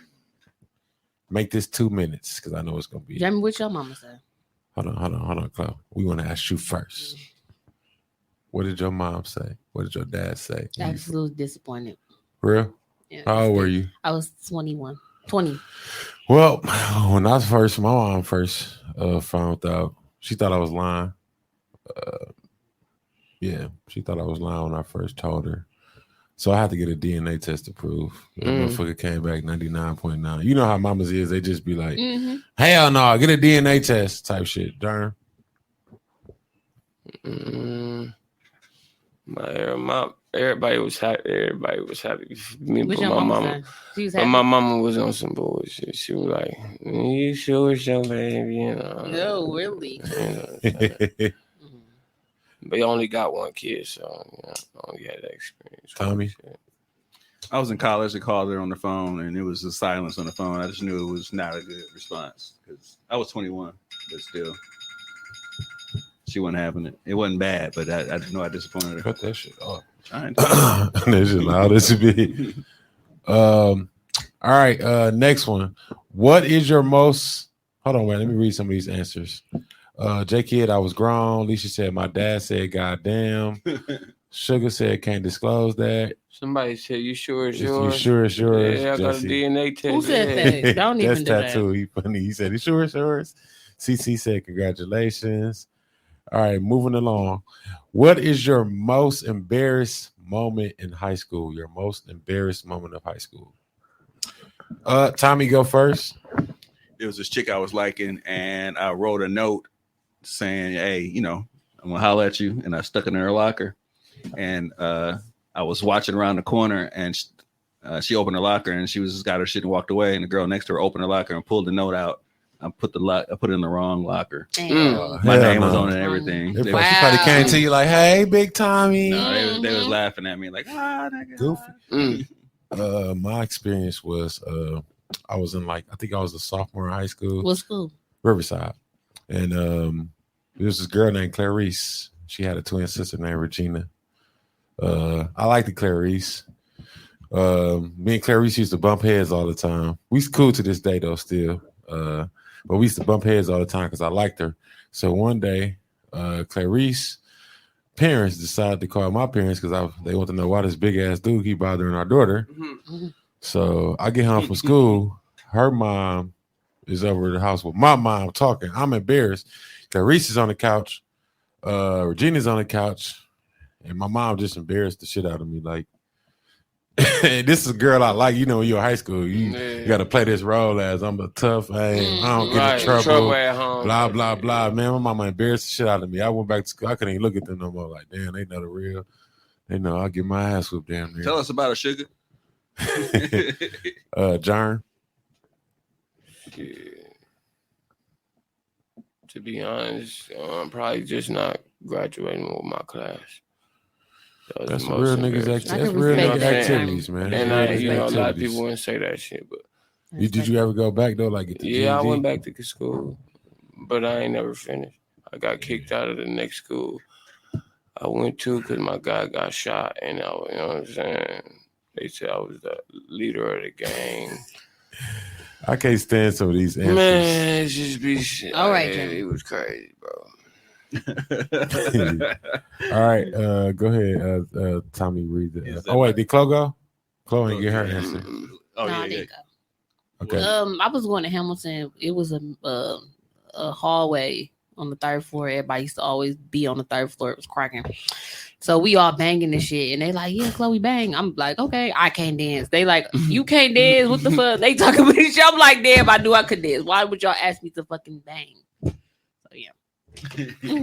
Make this 2 minutes because I know it's gonna be. Jamie, what your mama said? Hold on, Chloe. We want to ask you first. What did your mom say? What did your dad say? Absolutely disappointed. Real? Yeah, How old were you? I was 21. 20. Well, when I was first, my mom first found out. She thought I was lying. Yeah, she thought I was lying when I first told her. So I had to get a DNA test to prove. That motherfucker came back 99.9. You know how mamas is. They just be like, hell no, get a DNA test type shit. Darn. Everybody was happy. Everybody was happy. Me, What but your my mama mama. said? She was But happy. my mama was on some bullshit. She was like, "You sure so, baby?" You know. No, really. You know, but you only got one kid, so I only had that experience. Tommy? I was in college. They called her on the phone, and it was a silence on the phone. I just knew it was not a good response because I was 21, but still, she wasn't having it. It wasn't bad, but I know I disappointed her. Cut that shit off. Trying That shit loud as it be. All right, next one. What is your most? Hold on, wait. Let me read some of these answers. J Kid, I was grown. Alicia said, my dad said, goddamn. Sugar said, can't disclose that. Somebody said, "You sure it's You yours?" sure it's yours? Yeah, I got a Jesse. DNA test. Who said Yeah. that? Don't even That's do that. tattoo. He funny. He said, you sure it's yours? CC said, congratulations. All right, moving along. What is your most embarrassed moment in high school? Your most embarrassed moment of high school? Tommy, go first. It was this chick I was liking, and I wrote a note saying, "Hey, you know, I'm gonna holler at you," and I stuck it in her locker. And I was watching around the corner, and she opened her locker, and she was just got her shit and walked away. And the girl next to her opened her locker and pulled the note out. I put it in the wrong locker. Damn. My Hell name was no. on it and everything. She They, probably came to you like, hey, big Tommy. no, they was laughing at me like, that guy. Goofy. My experience was I was in I think I was a sophomore in high school. What school? Riverside. And there was this girl named Clarice. She had a twin sister named Regina. I liked the Clarice. Me and Clarice used to bump heads all the time. We cool to this day though still. But we used to bump heads all the time because I liked her. So one day, Clarice parents decided to call my parents because they want to know why this big ass dude keep bothering our daughter. So I get home from school. Her mom is over at the house with my mom talking. I'm embarrassed. Clarice is on the couch. Regina's on the couch. And my mom just embarrassed the shit out of me. Like, this is a girl I like. You know, when you're in high school, you got to play this role as I'm a tough. Hey, I don't get in trouble. at home. Blah, blah, blah. Man, my mama embarrassed the shit out of me. I went back to school. I couldn't even look at them no more. Like, damn, they know the real. They know I'll get my ass whooped damn near. Tell us about it, Sugar. John. Yeah. To be honest, I'm probably just not graduating with my class. That was That's the most real niggas. embarrassing. I That's can real respect nigga that. activities, man. And Real I, nigga you know, a lot of activities. people wouldn't say that shit, but Did you ever go back though? Like, get the yeah, I GED? went back to school, but I ain't never finished. I got kicked out of the next school I went to because my guy got shot, and you know what I'm saying? They said I was the leader of the gang. I can't stand some of these answers. Man, it just be shit. All right, Yeah, Jimmy. it was crazy, bro. All right, go ahead, Tommy. Read the. Is that Oh wait, right? did Chloe go? Chloe ain't get her answer. Oh, No, yeah, I yeah. didn't go. Okay. I was going to Hamilton. It was a hallway on the third floor. Everybody used to always be on the third floor. It was cracking. So we all banging this shit, and they like, yeah, Chloe bang. I'm like, okay, I can't dance. They like, you can't dance. What the fuck? They talking about this shit. I'm like, damn, I knew I could dance. Why would y'all ask me to fucking bang? So yeah.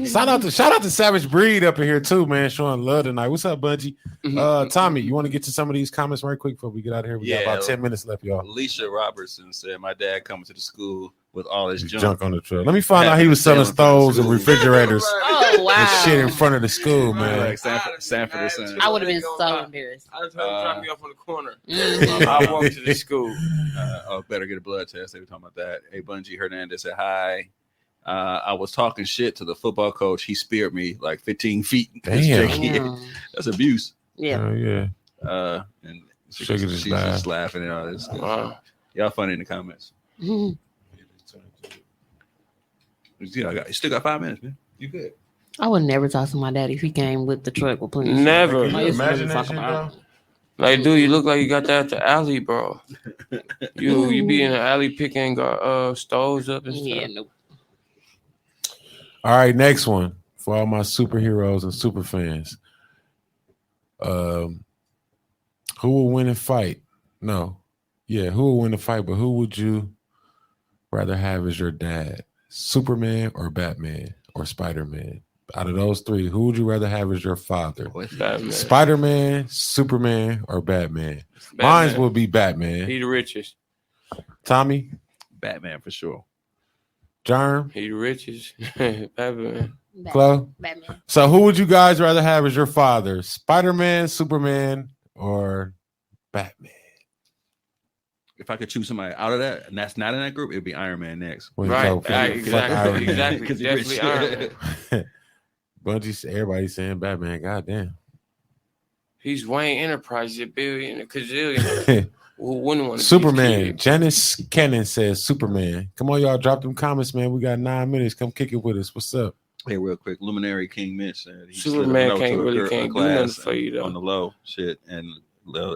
Shout out to Savage Breed up in here too, man. Showing love tonight. What's up, Bungie? Tommy, you want to get to some of these comments right quick before we get out of here? We got about 10 minutes left, y'all. Alicia Robertson said, "My dad coming to the school with all his junk on the truck." Let me find out he was selling stoves and refrigerators. Oh wow! And shit in front of the school, man. Like Sanford. I would have been so embarrassed. I was trying to drop me off on the corner. Mhm. I walked to the school. Better get a blood test. They were talking about that. Hey, Bungie Hernandez said hi. I was talking shit to the football coach. He speared me like 15 feet. Damn. That's abuse. Yeah. Oh yeah. And She's just laughing and all this. Y'all funny in the comments. Mhm. You still got 5 minutes, man. You good? I would never talk to my daddy if he came with the truck with police. Never. Can you imagine that shit, bro? Like, dude, you look like you got that at the alley, bro. You be in the alley picking stoves up and stuff. Yeah, nope. All right, next one for all my superheroes and super fans. Who will win a fight? No. Yeah, who will win a fight, but who would you rather have as your dad? Superman or Batman or Spider-Man? Out of those three, who would you rather have as your father? Batman. Spider-Man, Superman, or Batman? Mine will be Batman. He the richest. Tommy? Batman for sure. Jarm? He the richest. Batman. Chloe? Batman. So who would you guys rather have as your father? Spider-Man, Superman, or Batman? If I could choose somebody out of that, and that's not in that group, it'd be Iron Man next. Right. Exactly. Definitely Iron Man. Bungie, everybody saying Batman. Goddamn. He's Wayne Enterprises, a billionaire, gazillionaire. Who wouldn't want to Superman. Janice Cannon says Superman. Come on, y'all. Drop them comments, man. We got 9 minutes. Come kick it with us. What's up? Hey, real quick. Luminary King Mitch said Superman can't do nothing for you, though. On the low shit and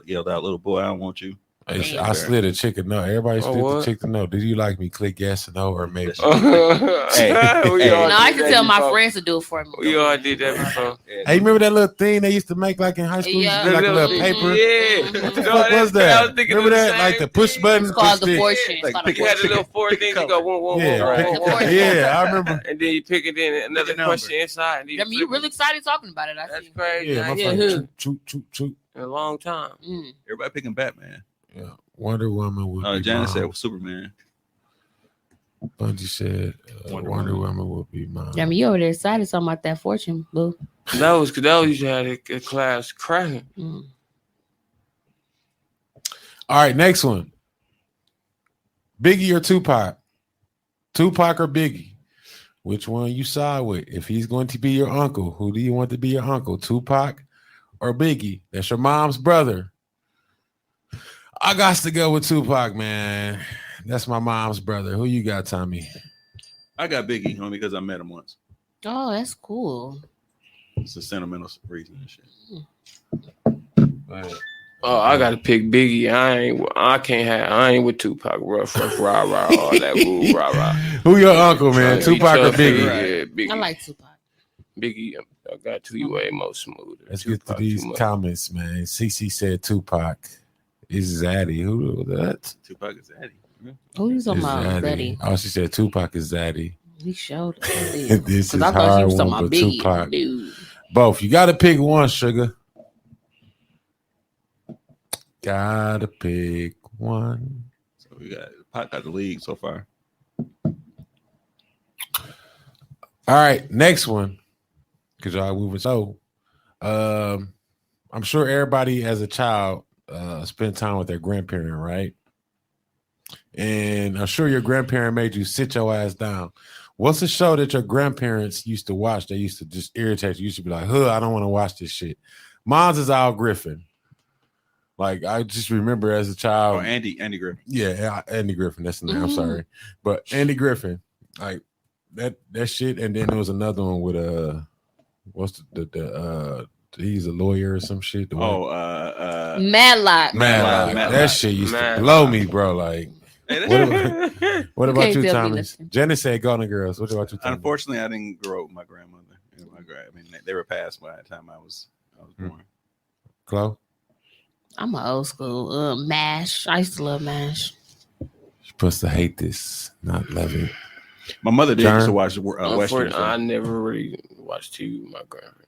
yelled out, "Little boy, I don't want you." I slid a chick a note. Everybody slid the chick a note. Did you like me? Click yes or no or maybe. No, I can tell my friends to do it for me. We all did that before. Hey, remember that little thing they used to make like in high school? Yeah. Like a little paper. Yeah. What the fuck was that? Remember that? Like the push button. It's called the fortune. You had the little 4 things. You go one. Yeah, I remember. And then you pick it in another question inside. I mean, you really excited talking about it. That's crazy. Yeah, my friend. Choot. In a long time. Everybody picking Batman. Yeah. Wonder Woman would be Janice mine. said Superman. Bungie said Wonder Woman would be mine. I mean, you over there excited talking about that fortune, boo. That was used to have a class cracking. All right, next one. Biggie or Tupac? Tupac or Biggie? Which one you side with? If he's going to be your uncle, who do you want to be your uncle? Tupac or Biggie? That's your mom's brother. I got to go with Tupac, man. That's my mom's brother. Who you got, Tommy? I got Biggie, homie, because I met him once. Oh, that's cool. It's a sentimental reason and shit. Oh, I gotta pick Biggie. I ain't with Tupac. Rough, rah, rah, all that woo, rah, rah. Who your uncle, man? Tupac or Biggie? Yeah, Biggie. I like Tupac. Biggie, I got to way more smooth. Let's get to these comments, man. CC said Tupac is Zaddy. Who was that? Tupac is Zaddy. Who you talking about, Zaddy? Oh, she said Tupac is Zaddy. He showed us. This is I thought hard she was one, talking about but Biggie, Tupac. dude. Both. You got to pick one, sugar. Gotta pick one. So we got Pac got the league so far. All right, next one. Cause y'all moving. So, I'm sure everybody as a child spent time with their grandparent, right? And I'm sure your grandparent made you sit your ass down. What's a show that your grandparents used to watch? They used to just irritate you. You used to be like, I don't want to watch this shit. Mine's is Al Griffin. Like, I just remember as a child. Oh, Andy Griffin. Yeah, Andy Griffin. That's the name. I'm sorry. But Andy Griffin, like that shit. And then there was another one with what's the he's a lawyer or some shit. Matlock. That shit used to blow me, bro. Like, what about you, Thomas? Jenna said Golden Girls. What about you, Thomas? Unfortunately, I didn't grow up with my grandmother. I mean, they were passed by the time I was born. Chloe? I'm an old school. MASH. I used to love MASH. You're supposed to hate this, not love it. My mother did used to watch Western. I never really watched TV with my grandparents.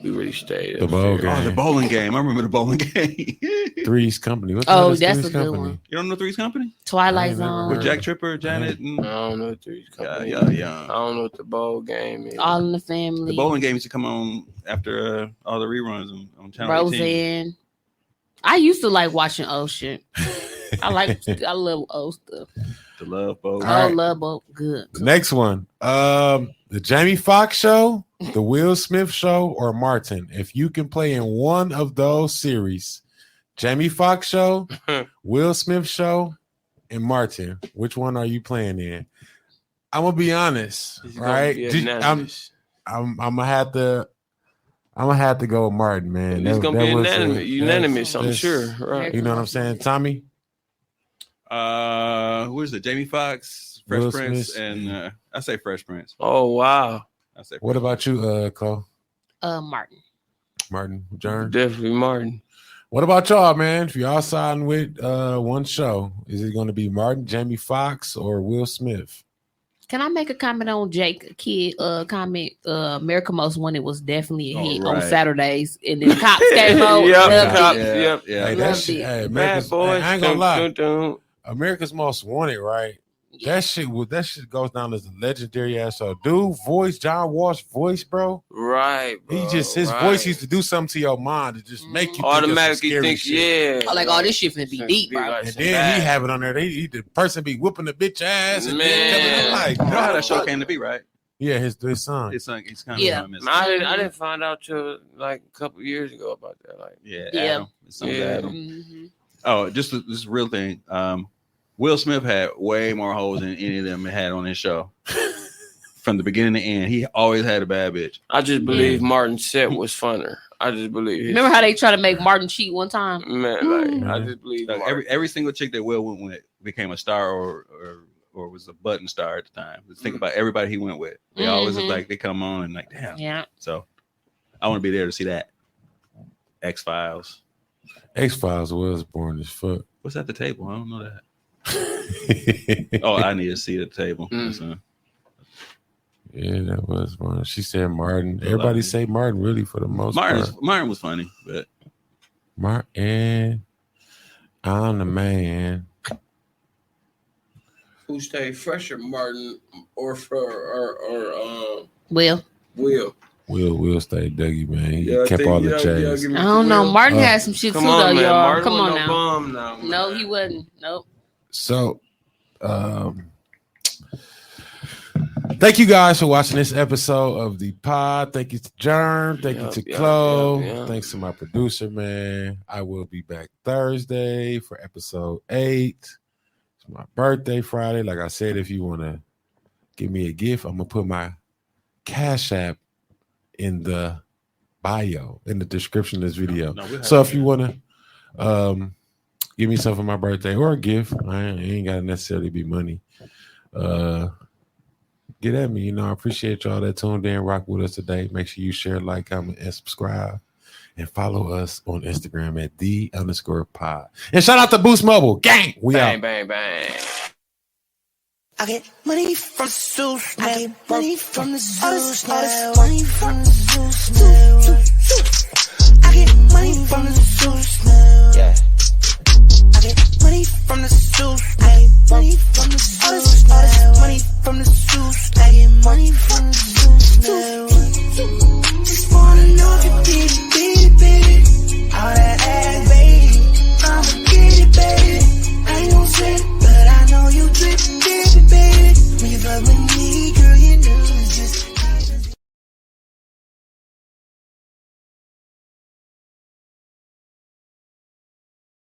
We really stayed. The bowl game. Oh, the bowling game. I remember the bowling game. Three's Company. What that's Three's a good Company? one. You don't know Three's Company? Twilight Zone. With Jack Tripper, Janet, and I don't know what Three's Company. yeah. I don't know what the bowl game is. All in the Family. The bowling game used to come on after all the reruns on Channel 18. Roseanne. I used to like watching old shit. I love old stuff. The Love Boat. Love Boat. Good. Next one. The Jamie Foxx show, the Will Smith show, or Martin. If you can play in one of those series, Jamie Foxx show, Will Smith show, and Martin, which one are you playing in? I'm gonna be honest, right? I'm gonna have to go with Martin, man. It's gonna be unanimous, I'm sure. Right? You know what I'm saying, Tommy? Who is it? Jamie Foxx, Fresh Will Prince, Smith. and I say Fresh Prince. Oh wow! I say. What about you, Chloe? Martin. Jern? Definitely Martin. What about y'all, man? If y'all siding with one show, is it going to be Martin, Jamie Foxx, or Will Smith? Can I make a comment on Jake Kidd comment? America Most Wanted was definitely a hit on Saturdays, and then Cops came on. Yep. Hey, that shit, hey, Bad Boys. I ain't gonna lie. America's Most Wanted, right? That shit goes down as a legendary ass show. Dude, John Walsh voice, bro. Right, bro. His voice used to do something to your mind to just make you automatically think, shit. I like all this shit finna be deep, bro. And then he have it on there. The person be whooping the bitch ass. And man, like, you know how that show came to be, right? Yeah, his son. It's kind of I didn't find out till like a couple years ago about that. Like, Adam. Mm-hmm. Oh, just this real thing. Will Smith had way more hoes than any of them had on his show. From the beginning to end, he always had a bad bitch. I just believe Martin's set was funner. I just believe. Remember how they try to make Martin cheat one time? Man, I just believe. Every single chick that Will went with became a star or was a button star at the time. Just think about everybody he went with. They always look like they come on and like, damn. Yeah. So I want to be there to see that. X-Files. X-Files was boring as fuck. What's at the table? I don't know that. I need to see the table. Yeah, that was fun. She said Martin. Everybody say Martin really for the most part. Martin was funny, but Martin, I'm the man. Who stayed fresher, Martin or Will? Will stay Dougie, man. He kept all the J's. I don't know. Martin had some shit too, though, y'all. Martin come on now. No, he wasn't. Nope. So, thank you guys for watching this episode of the pod. Thank you to Jern. Thank you to Chloe. Thanks to my producer, man. I will be back Thursday for episode 8. It's my birthday Friday. Like I said, if you want to give me a gift, I'm going to put my Cash App in the bio, in the description of this video. So if you want to give me something for my birthday or a gift, I ain't got to necessarily be money. Get at me. I appreciate y'all that tuned in, rock with us today. Make sure you share, like, comment, and subscribe. And follow us on Instagram at @the_pod. And shout out to Boost Mobile. Gang! We bang, out. Bang, bang. I get money from the Zeus. I get money from the Zeus. All this money from the Zeus. I get money from the Zeus. Yeah. I get money from the Zeus. I get money from the Zeus. All this money from the Zeus. I get money from the Zeus. Just wanna know if you get it, baby. All that ass, baby. I'ma get it, baby. I ain't gon' say it, but I know you drip, baby. When you fuck with me,